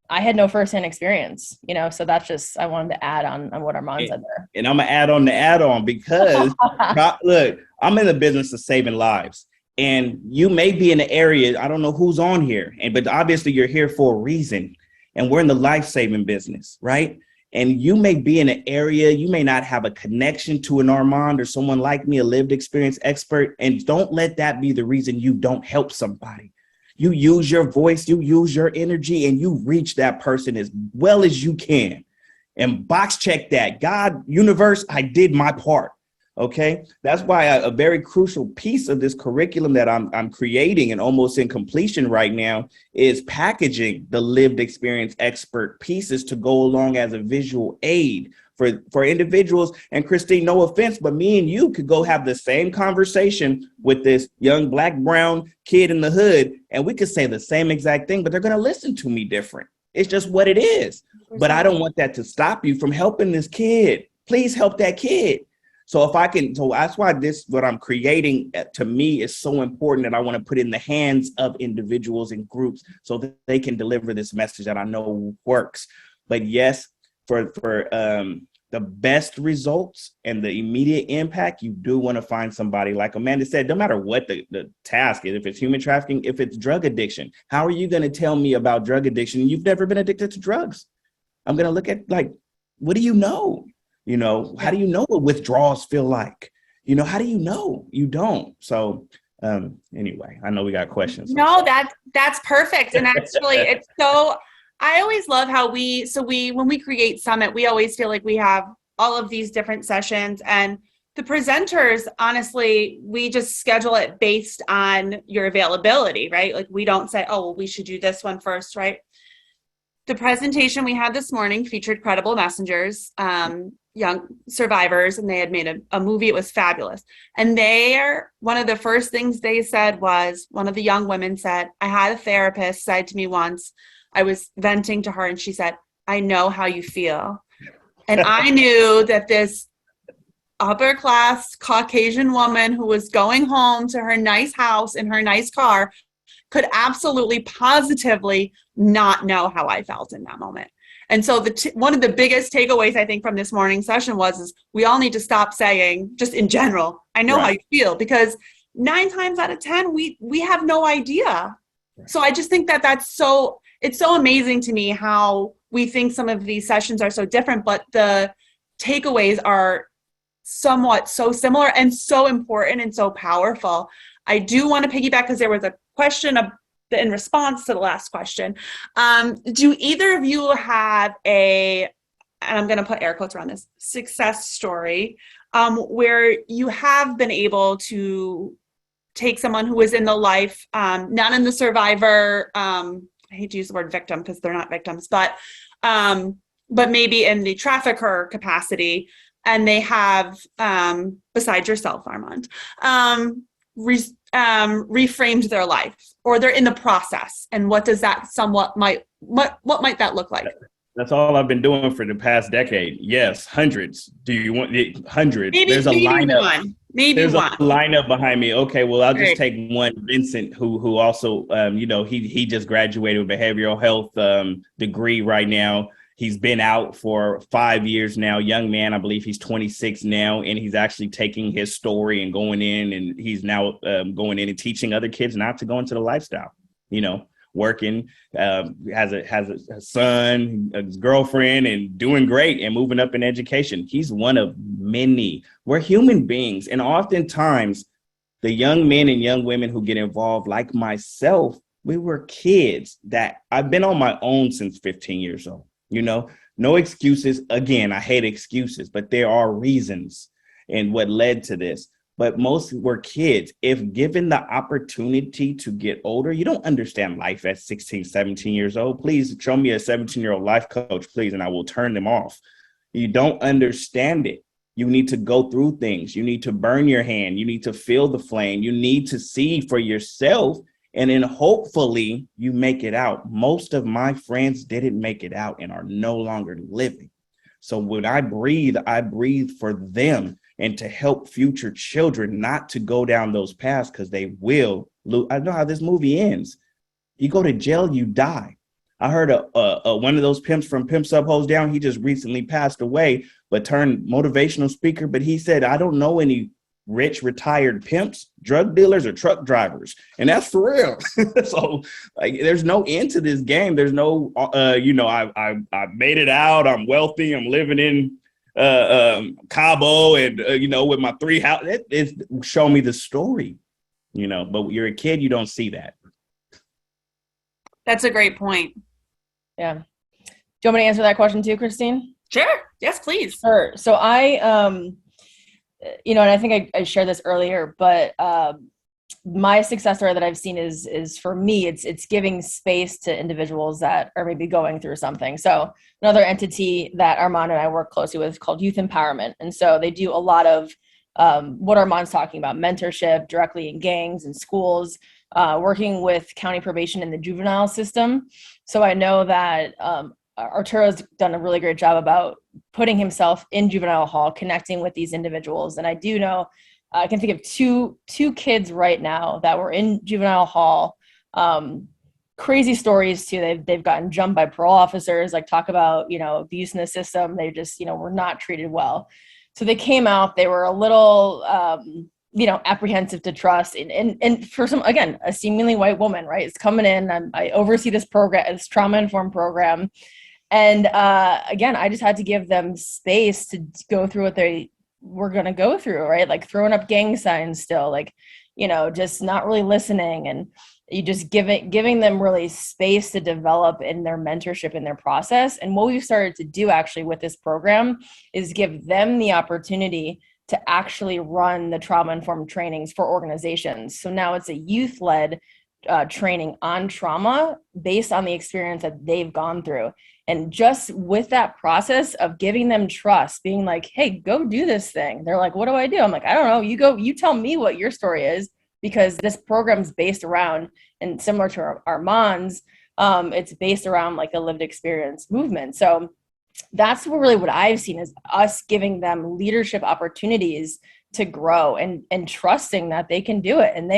Speaker 3: I had no firsthand experience, so that's just, I wanted to add on what Armand said there.
Speaker 2: And I'm going to add on the add-on, because look, I'm in the business of saving lives. And you may be in the area, I don't know who's on here, but obviously you're here for a reason. And we're in the life-saving business, right? And you may be in an area, you may not have a connection to an Armand or someone like me, a lived experience expert. And don't let that be the reason you don't help somebody. You use your voice, you use your energy, and you reach that person as well as you can. And box check that. God, universe, I did my part. Okay, that's why a very crucial piece of this curriculum that I'm creating and almost in completion right now is packaging the lived experience expert pieces to go along as a visual aid for individuals. And Christine, no offense, but me and you could go have the same conversation with this young Black, brown kid in the hood, and we could say the same exact thing, but they're going to listen to me different. It's just what it is. But I don't want that to stop you from helping this kid. Please help that kid. So if I can, so that's why what I'm creating to me is so important, that I want to put in the hands of individuals and groups so that they can deliver this message that I know works. But yes, for the best results and the immediate impact, you do want to find somebody, like Amanda said, no matter what the task is, if it's human trafficking, if it's drug addiction. How are you going to tell me about drug addiction? You've never been addicted to drugs. I'm going to look at, like, what do you know? You know, how do you know what withdrawals feel like? You know, how do you know? You don't. So anyway, I know we got questions.
Speaker 1: No, that's perfect. And actually, it's so, I always love how when we create Summit, we always feel like we have all of these different sessions, and the presenters, honestly, we just schedule it based on your availability, right? Like, we don't say, oh, well, we should do this one first, right? The presentation we had this morning featured credible messengers, young survivors, and they had made a movie. It was fabulous. And one of the first things they said was, one of the young women said, I had a therapist say to me once, I was venting to her, and she said, I know how you feel. And I knew that this upper class Caucasian woman who was going home to her nice house in her nice car could absolutely positively not know how I felt in that moment. And so one of the biggest takeaways, I think, from this morning session is we all need to stop saying, just in general, I know how you feel, because 9 times out of 10, we have no idea. Right. So I just think it's so amazing to me how we think some of these sessions are so different, but the takeaways are somewhat so similar and so important and so powerful. I do want to piggyback, because there was a question in response to the last question. Do either of you have and I'm going to put air quotes around this, success story where you have been able to take someone who was in the life, not in the survivor, I hate to use the word victim because they're not victims, but maybe in the trafficker capacity, and they have, besides yourself, Armand, reframed their life, or they're in the process, and what does that what might that look like?
Speaker 2: That's all I've been doing for the past decade. Yes, hundreds. Do you want hundreds? There's a lineup. There's a lineup behind me. Okay, well, I'll just take one. Vincent, who also, he just graduated with behavioral health degree right now. He's been out for 5 years now. Young man, I believe he's 26 now, and he's actually taking his story and going in, and he's now going in and teaching other kids not to go into the lifestyle. You know, working, has a son, a girlfriend, and doing great and moving up in education. He's one of many. We're human beings, and oftentimes the young men and young women who get involved, like myself, we were kids that I've been on my own since 15 years old. You know, no excuses. Again, I hate excuses, but there are reasons and what led to this. But most were kids. If given the opportunity to get older, you don't understand life at 16, 17 years old. Please show me a 17-year-old life coach, please, and I will turn them off. You don't understand it. You need to go through things. You need to burn your hand. You need to feel the flame. You need to see for yourself. And then hopefully you make it out. Most of my friends didn't make it out and are no longer living. So when I breathe for them and to help future children not to go down those paths, because they will. I know how this movie ends. You go to jail, you die. I heard one of those pimps from Pimps Up, Hoes Down. He just recently passed away, but turned motivational speaker. But he said, I don't know any rich retired pimps, drug dealers, or truck drivers. And that's for real. So like, there's no end to this game. There's no, I made it out. I'm wealthy. I'm living in Cabo and, with my 3 houses. It's show me the story, but you're a kid. You don't see that.
Speaker 1: That's a great point.
Speaker 3: Yeah. Do you want me to answer that question too, Christine?
Speaker 1: Sure. Yes, please.
Speaker 3: Sure. So I and I think I shared this earlier, but my success story that I've seen is for me, it's giving space to individuals that are maybe going through something. So another entity that Armand and I work closely with is called Youth Empowerment. And so they do a lot of what Armand's talking about, mentorship directly in gangs and schools, working with county probation in the juvenile system. So I know that Arturo's done a really great job about putting himself in juvenile hall, connecting with these individuals. And I do know I can think of two kids right now that were in juvenile hall. Crazy stories too. They've gotten jumped by parole officers. Like talk about abuse in the system. They just were not treated well. So they came out. They were a little apprehensive to trust. And for some, again, a seemingly white woman, right, is coming in. I oversee this program, this trauma informed program. And again, I just had to give them space to go through what they were going to go through, right? Like throwing up gang signs still, like, just not really listening. And you just giving them really space to develop in their mentorship in their process. And what we've started to do actually with this program is give them the opportunity to actually run the trauma-informed trainings for organizations. So now it's a youth-led training on trauma based on the experience that they've gone through. And just with that process of giving them trust, being like, hey, go do this thing. They're like, what do I do? I'm like, I don't know. You tell me what your story is, because this program's based around, and similar to Armand's, it's based around like a lived experience movement. So that's really what I've seen is us giving them leadership opportunities to grow and trusting that they can do it. And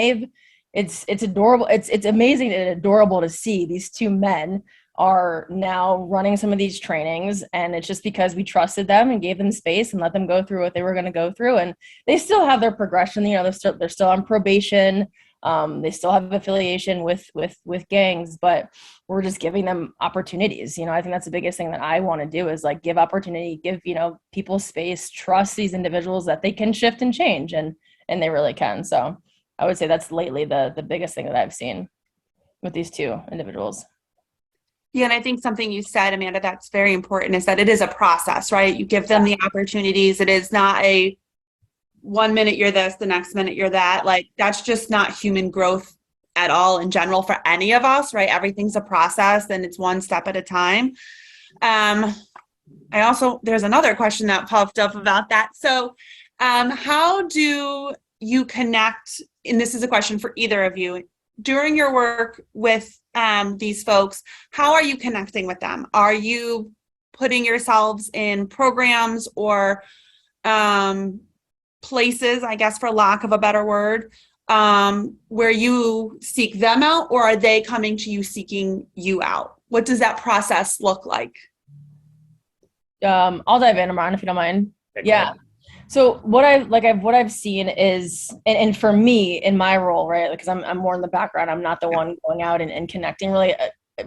Speaker 3: it's adorable. It's amazing and adorable to see these two men are now running some of these trainings, and it's just because we trusted them and gave them space and let them go through what they were going to go through. And they still have their progression. They're still on probation. They still have affiliation with gangs, but we're just giving them opportunities. I think that's the biggest thing that I want to do is like give opportunity, give people space, trust these individuals that they can shift and change, and they really can. So I would say that's lately the biggest thing that I've seen with these two individuals.
Speaker 1: Yeah, and I think something you said, Amanda, that's very important is that it is a process, right? You give them the opportunities. It is not a 1 minute you're this, the next minute you're that. Like that's just not human growth at all in general for any of us, right? Everything's a process and it's one step at a time. There's another question that popped up about that. So how do you connect, and this is a question for either of you, during your work with these folks, how are you connecting with them? Are you putting yourselves in programs or places, I guess, for lack of a better word, where you seek them out, or are they coming to you seeking you out? What does that process look like?
Speaker 3: I'll dive in, Amran, if you don't mind. Yeah. So what I've seen is, and for me in my role, right, because I'm more in the background, I'm not the one going out and connecting really,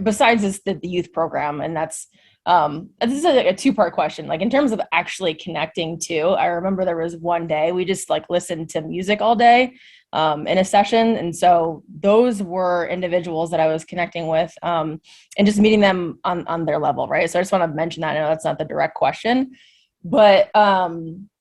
Speaker 3: besides the youth program. And that's, this is a two-part question. Like in terms of actually connecting to, I remember there was one day we just like listened to music all day in a session. And so those were individuals that I was connecting with and just meeting them on their level, right? So I just want to mention that. I know that's not the direct question, but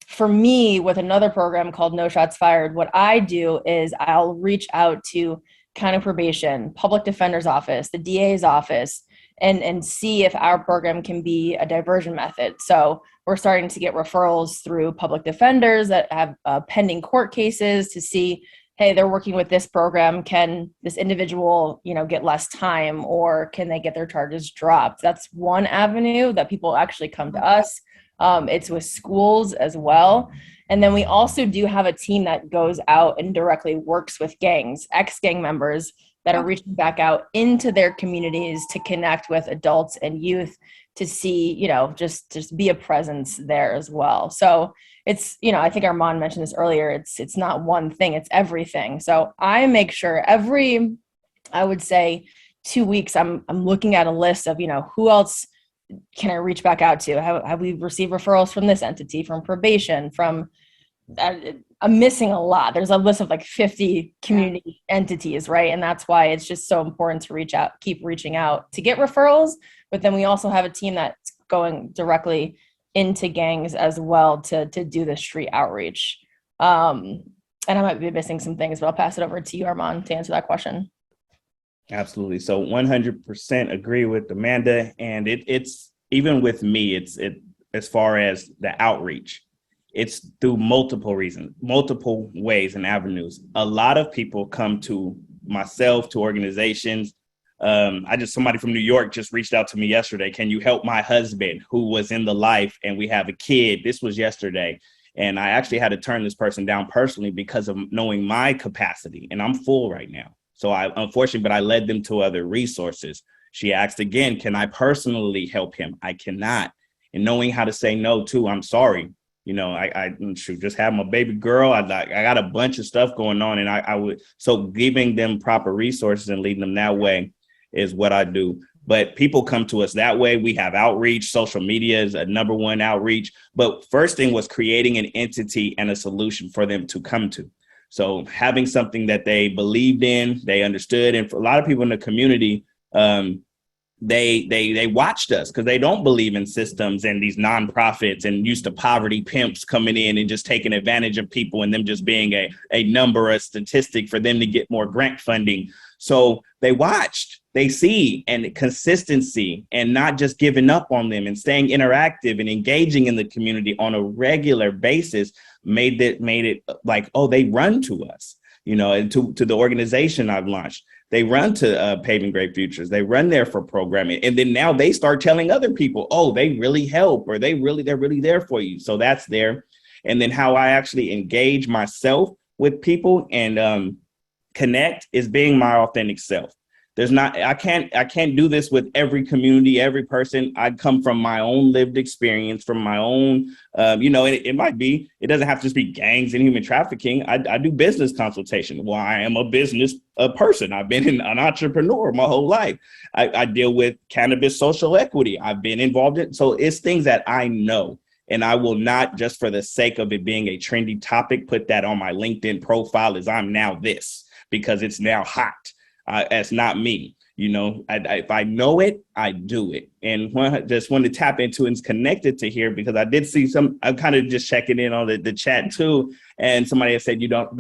Speaker 3: for me, with another program called No Shots Fired, what I do is I'll reach out to county probation, public defender's office, the DA's office, and see if our program can be a diversion method. So we're starting to get referrals through public defenders that have pending court cases to see, hey, they're working with this program. Can this individual, get less time, or can they get their charges dropped? That's one avenue that people actually come to us. It's with schools as well. And then we also do have a team that goes out and directly works with gangs, ex-gang members that are reaching back out into their communities to connect with adults and youth to see, just be a presence there as well. So it's, I think Armand mentioned this earlier, it's not one thing, it's everything. So I make sure I would say 2 weeks, I'm looking at a list of, who else can I reach back out to? Have we received referrals from this entity, from probation, from, I'm missing a lot. There's a list of like 50 community entities, right? And that's why it's just so important to keep reaching out to get referrals. But then we also have a team that's going directly into gangs as well to do the street outreach. And I might be missing some things, but I'll pass it over to you, Armand, to answer that question.
Speaker 2: Absolutely. So 100% agree with Amanda. And it's even with me, it's as far as the outreach, it's through multiple reasons, multiple ways and avenues. A lot of people come to myself, to organizations. Somebody from New York just reached out to me yesterday. Can you help my husband who was in the life and we have a kid? This was yesterday. And I actually had to turn this person down personally because of knowing my capacity, and I'm full right now. So but I led them to other resources. She asked again, can I personally help him? I cannot. And knowing how to say no too, I'm sorry. I should just have my baby girl. I got a bunch of stuff going on, and so giving them proper resources and leading them that way is what I do. But people come to us that way. We have outreach. Social media is a number one outreach. But first thing was creating an entity and a solution for them to come to. So having something that they believed in, they understood. And for a lot of people in the community, they watched us because they don't believe in systems and these nonprofits and used to poverty pimps coming in and just taking advantage of people and them just being a number, a statistic for them to get more grant funding. So they watched, they see, and consistency and not just giving up on them and staying interactive and engaging in the community on a regular basis made it like, oh, they run to us, and to the organization I've launched. They run to Paving Great Futures. They run there for programming. And then now they start telling other people, oh, they really help, or they're really there for you. So that's there. And then how I actually engage myself with people and connect is being my authentic self. I can't do this with every community, every person. I come from my own lived experience, from my own, it doesn't have to just be gangs and human trafficking. I do business consultation. Well, I am a business person. I've been an entrepreneur my whole life. I deal with cannabis social equity. I've been involved in. So it's things that I know. And I will not, just for the sake of it being a trendy topic, put that on my LinkedIn profile as I'm now this, because it's now hot. That's not me. If I know it, I do it. And just wanted to tap into and it's connected to here because I did see I'm kind of just checking in on the chat too. And somebody has said, you don't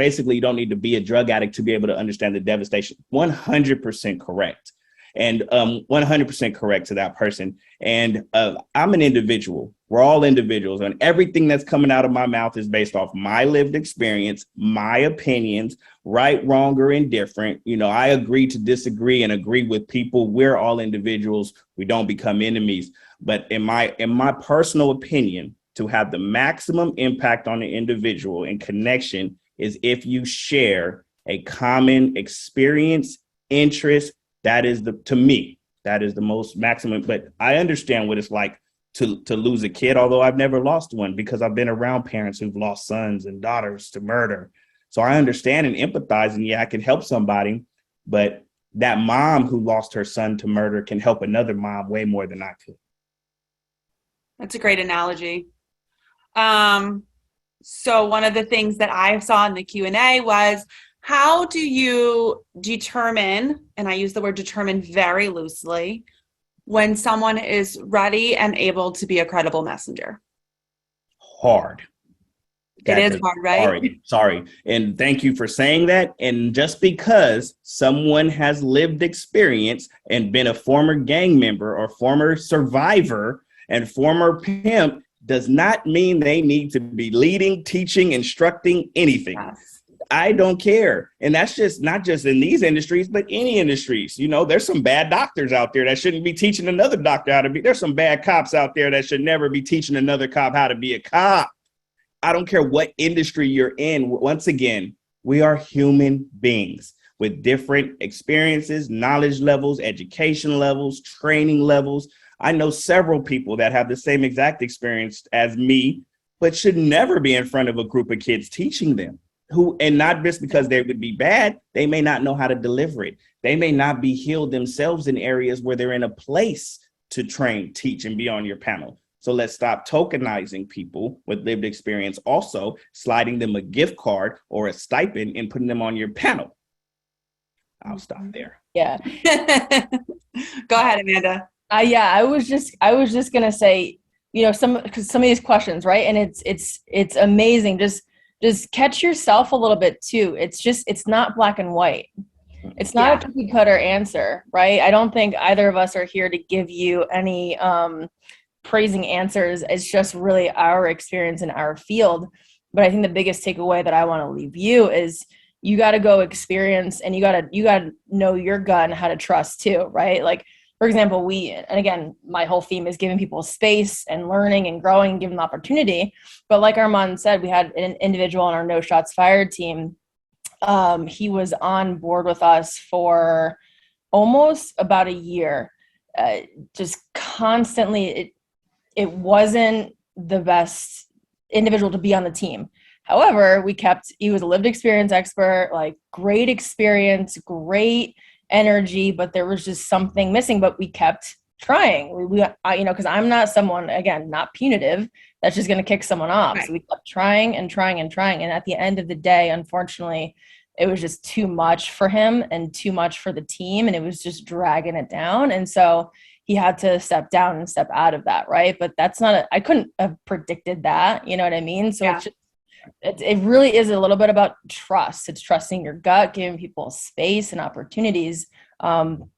Speaker 2: need to be a drug addict to be able to understand the devastation. 100% correct. And 100% correct to that person. And I'm an individual. We're all individuals, and everything that's coming out of my mouth is based off my lived experience, my opinions, right, wrong, or indifferent. I agree to disagree and agree with people. We're all individuals. We don't become enemies. But in my personal opinion, to have the maximum impact on the individual and connection is if you share a common experience, interest. That is to me, that is the most maximum. But I understand what it's like to lose a kid, although I've never lost one because I've been around parents who've lost sons and daughters to murder. So I understand and empathize, and I can help somebody. But that mom who lost her son to murder can help another mom way more than I could.
Speaker 1: That's a great analogy. So one of the things that I saw in the Q&A was, how do you determine, and I use the word determine very loosely, when someone is ready and able to be a credible messenger?
Speaker 2: Hard.
Speaker 1: It is hard, right?
Speaker 2: Sorry. And thank you for saying that. And just because someone has lived experience and been a former gang member or former survivor and former pimp does not mean they need to be leading, teaching, instructing anything. Yes. I don't care. And that's just not just in these industries, but any industries. There's some bad doctors out there that shouldn't be teaching another doctor how to be. There's some bad cops out there that should never be teaching another cop how to be a cop. I don't care what industry you're in. Once again, we are human beings with different experiences, knowledge levels, education levels, training levels. I know several people that have the same exact experience as me, but should never be in front of a group of kids teaching them. And not just because they would be bad, they may not know how to deliver it. They may not be healed themselves in areas where they're in a place to train, teach, and be on your panel. So let's stop tokenizing people with lived experience, also sliding them a gift card or a stipend and putting them on your panel. I'll stop there.
Speaker 3: Yeah.
Speaker 1: Go ahead, Amanda.
Speaker 3: I was just going to say, some of these questions, right? And it's amazing. Just catch yourself a little bit too. It's not black and white. It's not a cookie cutter answer, right? I don't think either of us are here to give you any praising answers. It's just really our experience in our field. But I think the biggest takeaway that I want to leave you is you got to go experience, and you got to know your gut and how to trust too, right? Like, for example, and again, my whole theme is giving people space and learning and growing, and giving them opportunity. But like Armand said, we had an individual on our No Shots Fired team. He was on board with us for almost about a year, just constantly. It wasn't the best individual to be on the team. However, he was a lived experience expert, like great experience, great energy, but there was just something missing, but we kept trying. Because I'm not someone, again, not punitive, that's just going to kick someone off. Right. So we kept trying and trying and trying. And at the end of the day, unfortunately, it was just too much for him and too much for the team. And it was just dragging it down. And so he had to step down and step out of that. Right. But I couldn't have predicted that. You know what I mean? So it really is a little bit about trust. It's trusting your gut, giving people space and opportunities,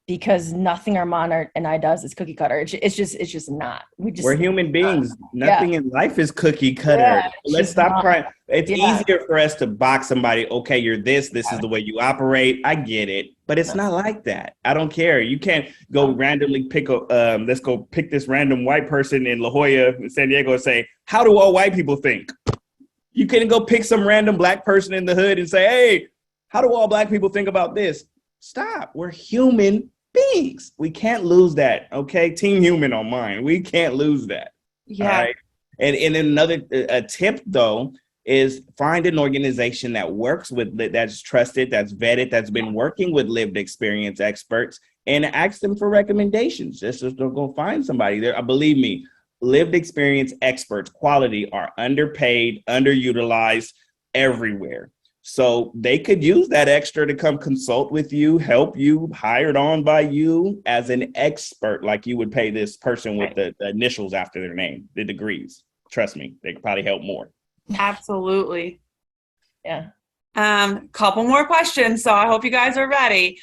Speaker 3: because nothing Armand and I does is cookie cutter. It's just not. We're
Speaker 2: human beings. Nothing in life is cookie cutter. Let's stop trying. It's easier for us to box somebody. Okay, you're this is the way you operate. I get it, but it's not like that. I don't care. You can't go randomly pick let's go pick this random white person in La Jolla, in San Diego, and say, how do all white people think? You couldn't go pick some random black person in the hood and say, hey, how do all black people think about this? Stop. We're human beings. We can't lose that. Okay. Team human on mine. We can't lose that. Yeah. All right? And another tip, though, is find an organization that works with, that's trusted, that's vetted, that's been working with lived experience experts, and ask them for recommendations. Just go find somebody there. Believe me, lived experience experts, quality, are underpaid, underutilized everywhere. So they could use that extra to come consult with you, help you, hired on by you as an expert, like you would pay this person with the initials after their name, the degrees. Trust me, they could probably help more.
Speaker 1: Absolutely.
Speaker 3: Yeah.
Speaker 1: Couple more questions, so I hope you guys are ready.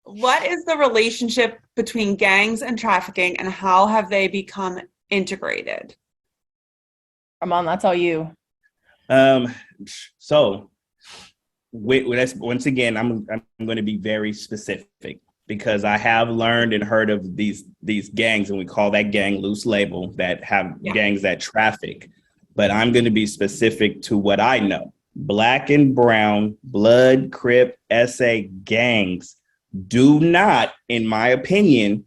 Speaker 1: What is the relationship between gangs and trafficking, and how have they become integrated?
Speaker 3: Armand, that's all you.
Speaker 2: So once again, I'm going to be very specific, because I have learned and heard of these gangs, and we call that gang loose label, that have gangs that traffic. But I'm going to be specific to what I know. Black and brown, blood, Crip, SA gangs do not, in my opinion,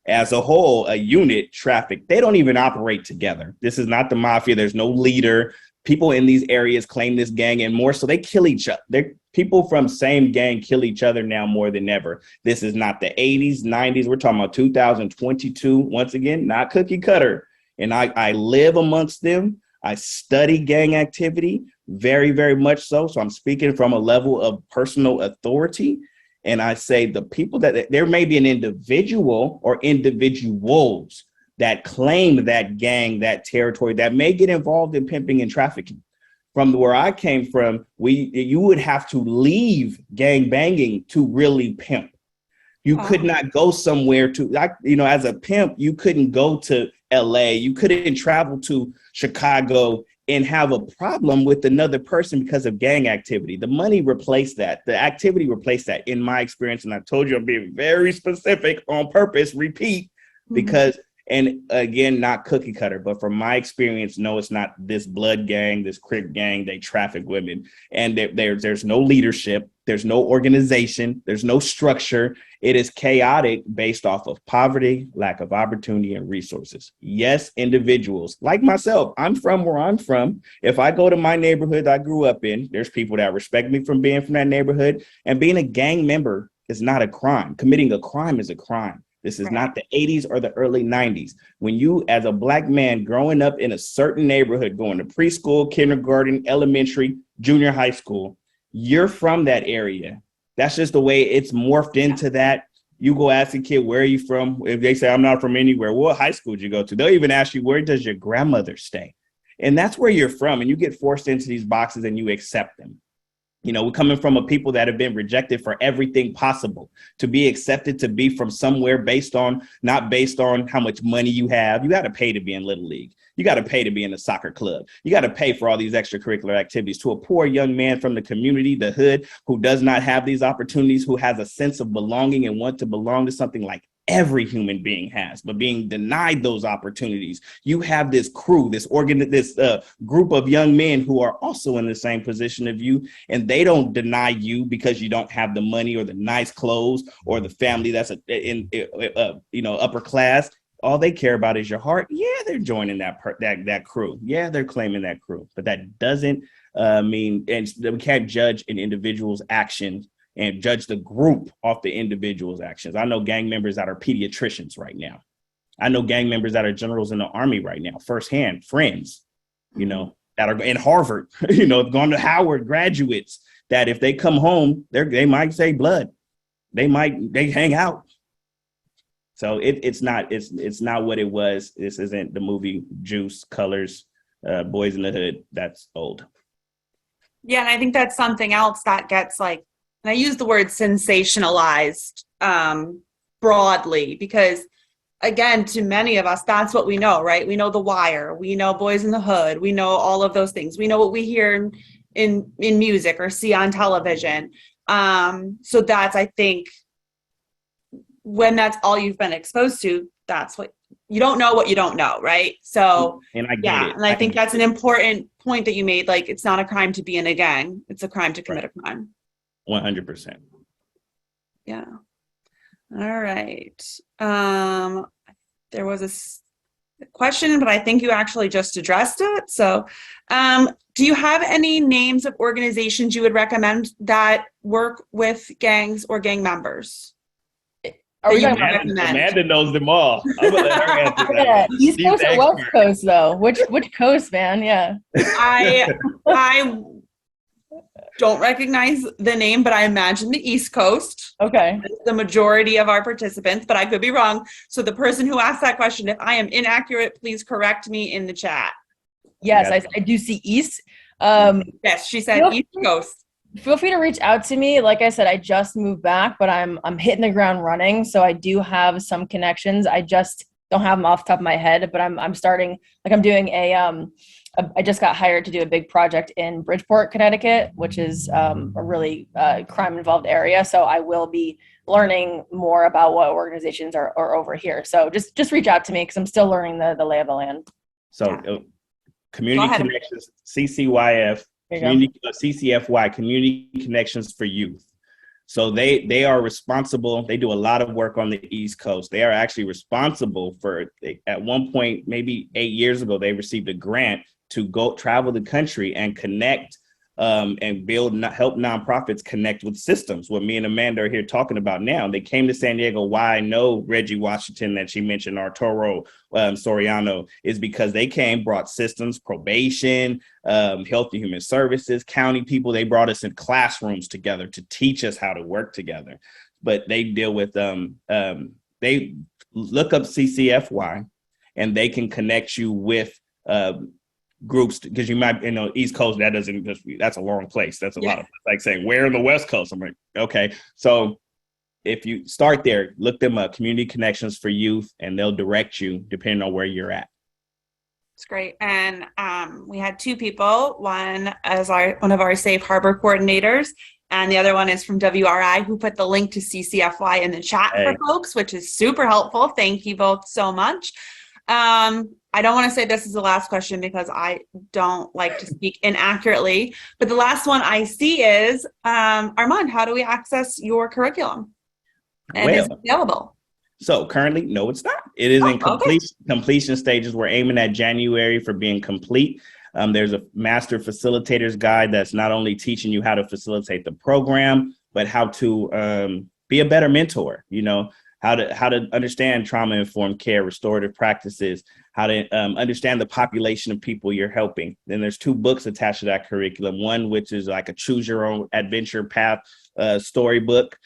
Speaker 2: as a whole, a unit, traffic. They don't even operate together. This is not the mafia. There's no leader. People in these areas claim this gang, and more so they kill each other. People from same gang kill each other now more than ever. This is not the 80s, 90s. We're talking about 2022. Once again, not cookie cutter. And I live amongst them. I study gang activity very, very much so. So I'm speaking from a level of personal authority. And I say the people that there may be an individual or individuals that claim that gang, that territory, that may get involved in pimping and trafficking. From where I came from, you would have to leave gang banging to really pimp. You could not go somewhere as a pimp, you couldn't go to LA, you couldn't travel to Chicago and have a problem with another person because of gang activity. The money replaced that. The activity replaced that, in my experience. And I told you I'm being very specific on purpose, repeat, because, and again, not cookie cutter, but from my experience, no, it's not this blood gang, this Crip gang, they traffic women. And there's no leadership. There's no organization. There's no structure. It is chaotic based off of poverty, lack of opportunity, and resources. Yes, individuals like myself, I'm from where I'm from. If I go to my neighborhood I grew up in, there's people that respect me from being from that neighborhood. And being a gang member is not a crime. Committing a crime is a crime. This is not the 80s or the early 90s. When you, as a Black man growing up in a certain neighborhood, going to preschool, kindergarten, elementary, junior high school, you're from that area. That's just the way it's morphed into that. you go ask a kid, where are you from? If they say, I'm not from anywhere, what high school did you go to? They'll even ask you, where does your grandmother stay? And that's where you're from. And you get forced into these boxes and you accept them. You know, we're coming from a people that have been rejected for everything possible. To be accepted, to be from somewhere not based on how much money you have. You got to pay to be in Little League. You got to pay to be in a soccer club. You got to pay for all these extracurricular activities. To a poor young man from the community, the hood, who does not have these opportunities, who has a sense of belonging and want to belong to something like every human being has, but being denied those opportunities. You have this crew, this group of young men who are also in the same position of you, and they don't deny you because you don't have the money or the nice clothes or the family that's upper class. All they care about is your heart. Yeah, they're joining that crew. Yeah, they're claiming that crew, but that doesn't mean, and we can't judge an individual's actions and judge the group off the individual's actions. I know gang members that are pediatricians right now. I know gang members that are generals in the Army right now, firsthand, friends, you know, that are in Harvard, you know, gone to Howard, graduates, that if they come home, they might say blood. They hang out. So it's not what it was. This isn't the movie Juice, Colors, Boys in the Hood. That's old.
Speaker 1: Yeah, and I think that's something else that gets like, and I use the word sensationalized broadly because, again, to many of us, that's what we know, right? We know The Wire, we know Boys in the Hood, we know all of those things. We know what we hear in music or see on television. So that's, I think, when that's all you've been exposed to, that's what you don't know what you don't know, right? So,
Speaker 2: and I get it.
Speaker 1: And I think that's an important point that you made. Like, it's not a crime to be in a gang; it's a crime to commit a crime.
Speaker 2: 100%.
Speaker 1: Yeah. All right. There was a question, but I think you actually just addressed it. So, do you have any names of organizations you would recommend that work with gangs or gang members?
Speaker 2: Amanda knows them all. I'm gonna let her answer that.
Speaker 3: Yeah. East Coast or West Coast, though? Which coast, man? Yeah.
Speaker 1: I don't recognize the name, but I imagine the East Coast.
Speaker 3: Okay.
Speaker 1: The majority of our participants, but I could be wrong. So the person who asked that question, if I am inaccurate, please correct me in the chat.
Speaker 3: Yes, I do see East.
Speaker 1: Yes, she said East Coast.
Speaker 3: Feel free to reach out to me. Like I said, I just moved back, but I'm hitting the ground running. So I do have some connections. I just don't have them off the top of my head, but I'm starting, like I'm doing I just got hired to do a big project in Bridgeport, Connecticut, which is a really crime involved area. So I will be learning more about what organizations are over here. So just reach out to me because I'm still learning the lay of the land.
Speaker 2: So Community Connections, CCYF, CCFY, Community Connections for Youth. So they are responsible. They do a lot of work on the East Coast. They are actually responsible for, at one point, maybe 8 years ago, they received a grant to go travel the country and connect and help nonprofits connect with systems. What me and Amanda are here talking about now. They came to San Diego. Why I know Reggie Washington that she mentioned, Arturo Soriano, is because they came, brought systems, probation, health and human services, county people. They brought us in classrooms together to teach us how to work together. But they deal with they look up CCFY and they can connect you with groups, because you might, East Coast, that's a long place. That's a lot of, like saying, where in the West Coast? I'm like, okay. So if you start there, look them up, Community Connections for Youth, and they'll direct you depending on where you're at.
Speaker 1: It's great. And we had two people, one as one of our Safe Harbor coordinators, and the other one is from WRI, who put the link to CCFY in the chat for folks, which is super helpful. Thank you both so much. I don't want to say this is the last question because I don't like to speak inaccurately, but the last one I see is, Armand, how do we access your curriculum? And is it available?
Speaker 2: So currently, no, it's not. It is in completion stages. We're aiming at January for being complete. There's a master facilitator's guide that's not only teaching you how to facilitate the program, but how to be a better mentor, how to understand trauma-informed care, restorative practices, how to understand the population of people you're helping. Then there's 2 books attached to that curriculum. One, which is like a choose your own adventure path storybook.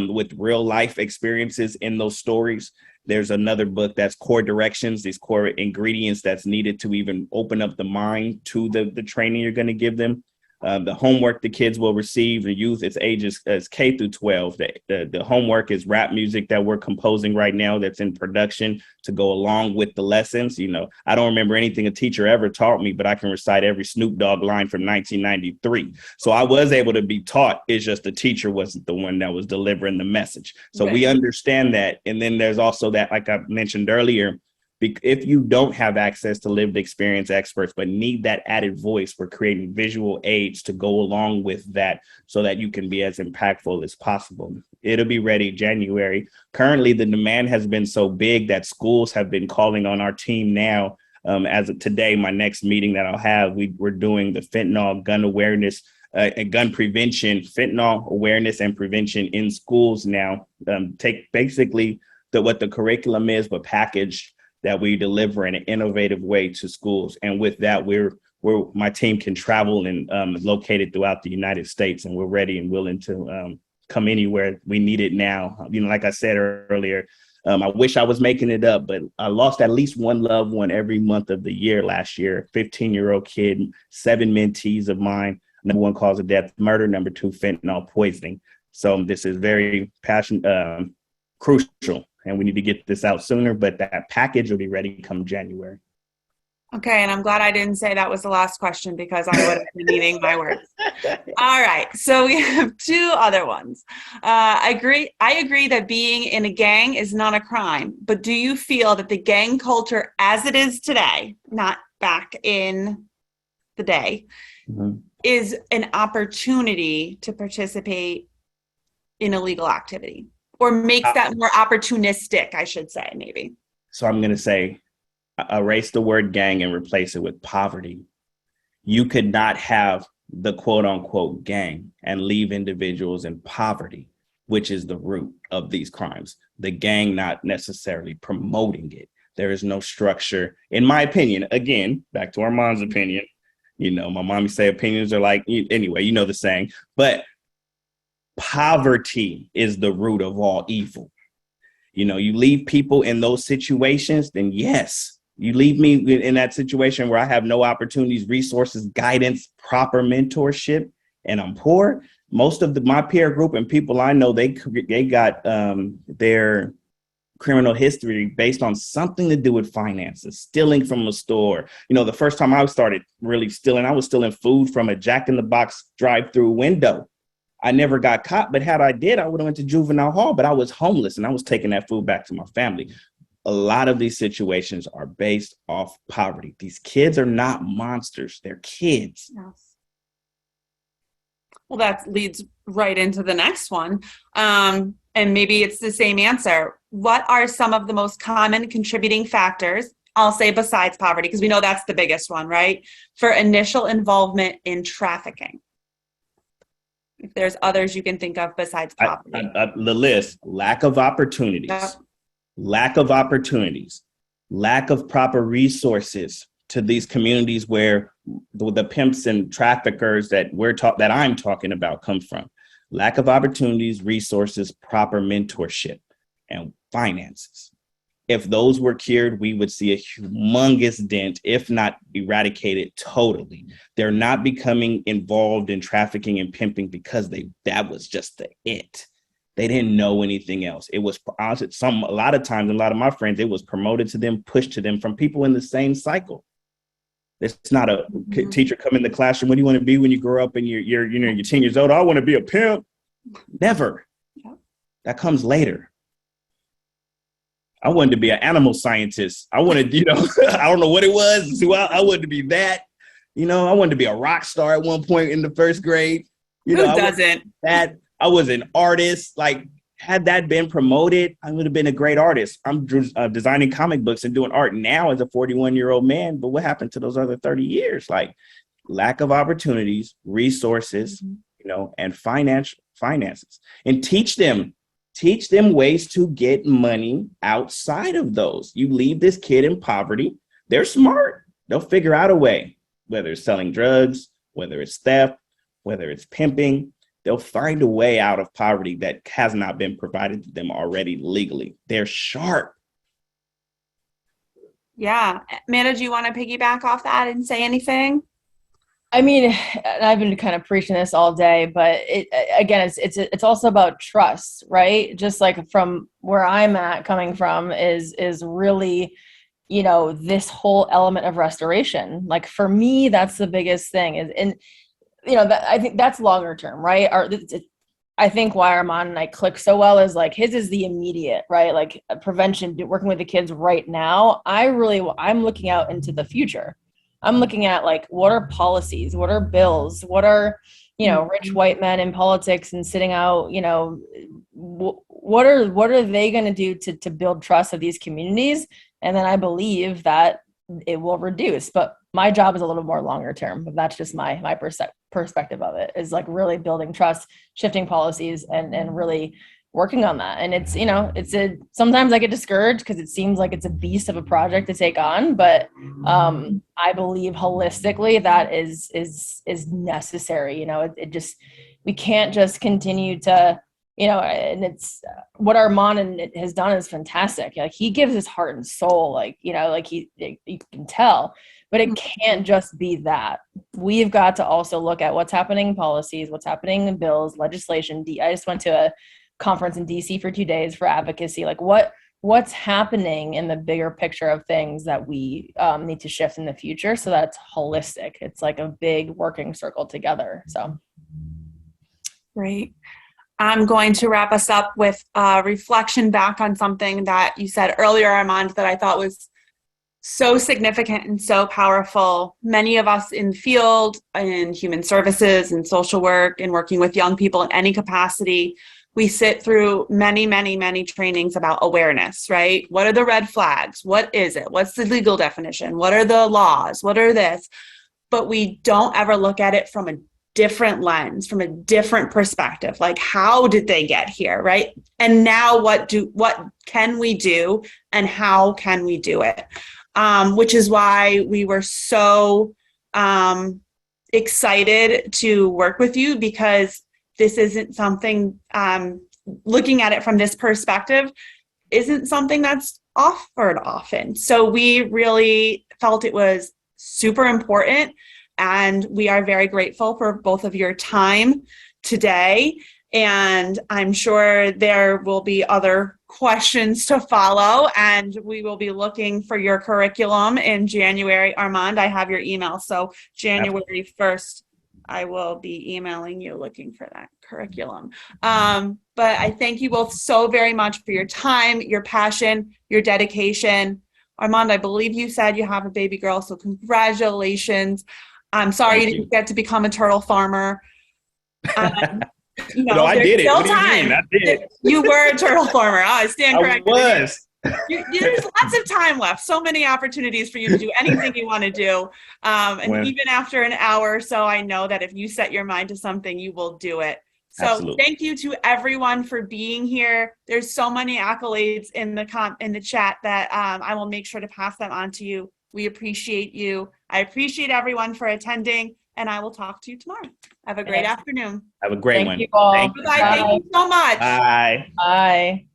Speaker 2: with real life experiences in those stories. There's another book that's core directions, these core ingredients that's needed to even open up the mind to the training you're going to give them. The homework the kids will receive, the youth, it's ages as K through 12. The homework is rap music that we're composing right now that's in production to go along with the lessons. You know, I don't remember anything a teacher ever taught me, but I can recite every Snoop Dogg line from 1993. So I was able to be taught. It's just the teacher wasn't the one that was delivering the message. So we understand that. And then there's also that, like I mentioned earlier, if you don't have access to lived experience experts, but need that added voice, we're creating visual aids to go along with that so that you can be as impactful as possible. It'll be ready January. Currently, the demand has been so big that schools have been calling on our team now. As of today, my next meeting that I'll have, we're doing the fentanyl gun awareness and gun prevention, fentanyl awareness and prevention in schools now. Take basically what the curriculum is, but packaged that we deliver in an innovative way to schools. And with that, my team can travel and located throughout the United States, and we're ready and willing to come anywhere we need it now. You know, like I said earlier, I wish I was making it up, but I lost at least one loved one every month of the year last year. 15-year-old kid, 7 mentees of mine. Number 1 cause of death, murder. Number 2, fentanyl poisoning. So this is very crucial. And we need to get this out sooner, but that package will be ready come January.
Speaker 1: Okay, and I'm glad I didn't say that was the last question because I would have been eating my words. All right, so we have 2 other ones. I agree that being in a gang is not a crime, but do you feel that the gang culture as it is today, not back in the day, is an opportunity to participate in illegal activity? Or makes that more opportunistic, I should say, maybe.
Speaker 2: So I'm going to say, erase the word gang and replace it with poverty. You could not have the quote unquote gang and leave individuals in poverty, which is the root of these crimes. The gang not necessarily promoting it. There is no structure, in my opinion. Again, back to Armand's opinion. You know, my mommy say opinions are like, anyway, you know the saying, but poverty is the root of all evil. You know, you leave people in those situations, then yes, you leave me in that situation where I have no opportunities, resources, guidance, proper mentorship, and I'm poor. Most of my peer group and people I know, they got their criminal history based on something to do with finances, stealing from a store. You know, the first time I started really stealing, I was stealing food from a Jack in the Box drive-through window. I never got caught, but had I did, I would have went to juvenile hall, but I was homeless and I was taking that food back to my family. A lot of these situations are based off poverty. These kids are not monsters. They're kids.
Speaker 1: Yes. Well, that leads right into the next one. And maybe it's the same answer. What are some of the most common contributing factors, I'll say besides poverty, because we know that's the biggest one, right, for initial involvement in trafficking? If there's others you can think of besides poverty.
Speaker 2: The list: lack of opportunities, lack of proper resources to these communities where the pimps and traffickers that I'm talking about come from. Lack of opportunities, resources, proper mentorship, and finances. If those were cured, we would see a humongous dent, if not eradicated totally. They're not becoming involved in trafficking and pimping because that was just it. They didn't know anything else. It was a lot of times, a lot of my friends, it was promoted to them, pushed to them from people in the same cycle. It's not a teacher come in the classroom. What do you want to be when you grow up and you're 10 years old? I want to be a pimp. Never. That comes later. I wanted to be an animal scientist. I wanted, I don't know what it was. I wanted to be that. I wanted to be a rock star at one point in the first grade.
Speaker 1: Who doesn't?
Speaker 2: I was an artist. Like, had that been promoted, I would have been a great artist. I'm designing comic books and doing art now as a 41-year-old man. But what happened to those other 30 years? Like, lack of opportunities, resources, and finances. And teach them ways to get money outside of those. You leave this kid in poverty, they're smart. They'll figure out a way, whether it's selling drugs, whether it's theft, whether it's pimping. they'll find a way out of poverty that has not been provided to them already legally. They're sharp.
Speaker 1: Yeah. Amanda, do you want to piggyback off that and say anything?
Speaker 3: I mean, I've been kind of preaching this all day, but it's also about trust, right? Just like from where I'm at, coming from is really, this whole element of restoration. Like for me, that's the biggest thing. And that I think that's longer term, right? I think why Armand and I click so well is like his is the immediate, right? Like prevention, working with the kids right now. I'm looking out into the future. I'm looking at like, what are policies? What are bills? What are, rich white men in politics and sitting out, what are they going to do to build trust of these communities? And then I believe that it will reduce, but my job is a little more longer term, but that's just my perspective of it, is like really building trust, shifting policies, and really working on that. And it's, sometimes I get discouraged because it seems like it's a beast of a project to take on, but I believe holistically that is necessary. We can't just continue to, and it's what Armand has done is fantastic. Like he gives his heart and soul, like, you can tell, but it can't just be that. We've got to also look at what's happening in policies, what's happening in bills, legislation. I just went to a conference in DC for 2 days for advocacy. Like what's happening in the bigger picture of things that we need to shift in the future. So that's holistic. It's like a big working circle together. So.
Speaker 1: Great. I'm going to wrap us up with a reflection back on something that you said earlier, Armand, that I thought was so significant and so powerful. Many of us in the field, in human services and social work and working with young people in any capacity, we sit through many, many, many trainings about awareness, right? What are the red flags? What is it? What's the legal definition? What are the laws? What are this? But we don't ever look at it from a different lens, from a different perspective. Like, how did they get here, right? And now what can we do and how can we do it? Which is why we were so excited to work with you, because this isn't something, looking at it from this perspective, isn't something that's offered often. So we really felt it was super important, and we are very grateful for both of your time today. And I'm sure there will be other questions to follow, and we will be looking for your curriculum in January. Armand, I have your email. So January 1st, I will be emailing you looking for that curriculum. But I thank you both so very much for your time, your passion, your dedication. Armand, I believe you said you have a baby girl, so congratulations. I'm sorry you didn't get to become a turtle farmer.
Speaker 2: No, I did it. What do you mean? I did.
Speaker 1: You were a turtle farmer. I stand corrected.
Speaker 2: I was.
Speaker 1: There's lots of time left. So many opportunities for you to do anything you want to do. Even after an hour or so, I know that if you set your mind to something, you will do it. So Absolutely. Thank you to everyone for being here. There's so many accolades in the chat that I will make sure to pass them on to you. We appreciate you. I appreciate everyone for attending, and I will talk to you tomorrow. Have a great afternoon.
Speaker 2: Have a great one.
Speaker 3: Thank you all.
Speaker 1: Bye. Thank you so much.
Speaker 2: Bye.
Speaker 3: Bye.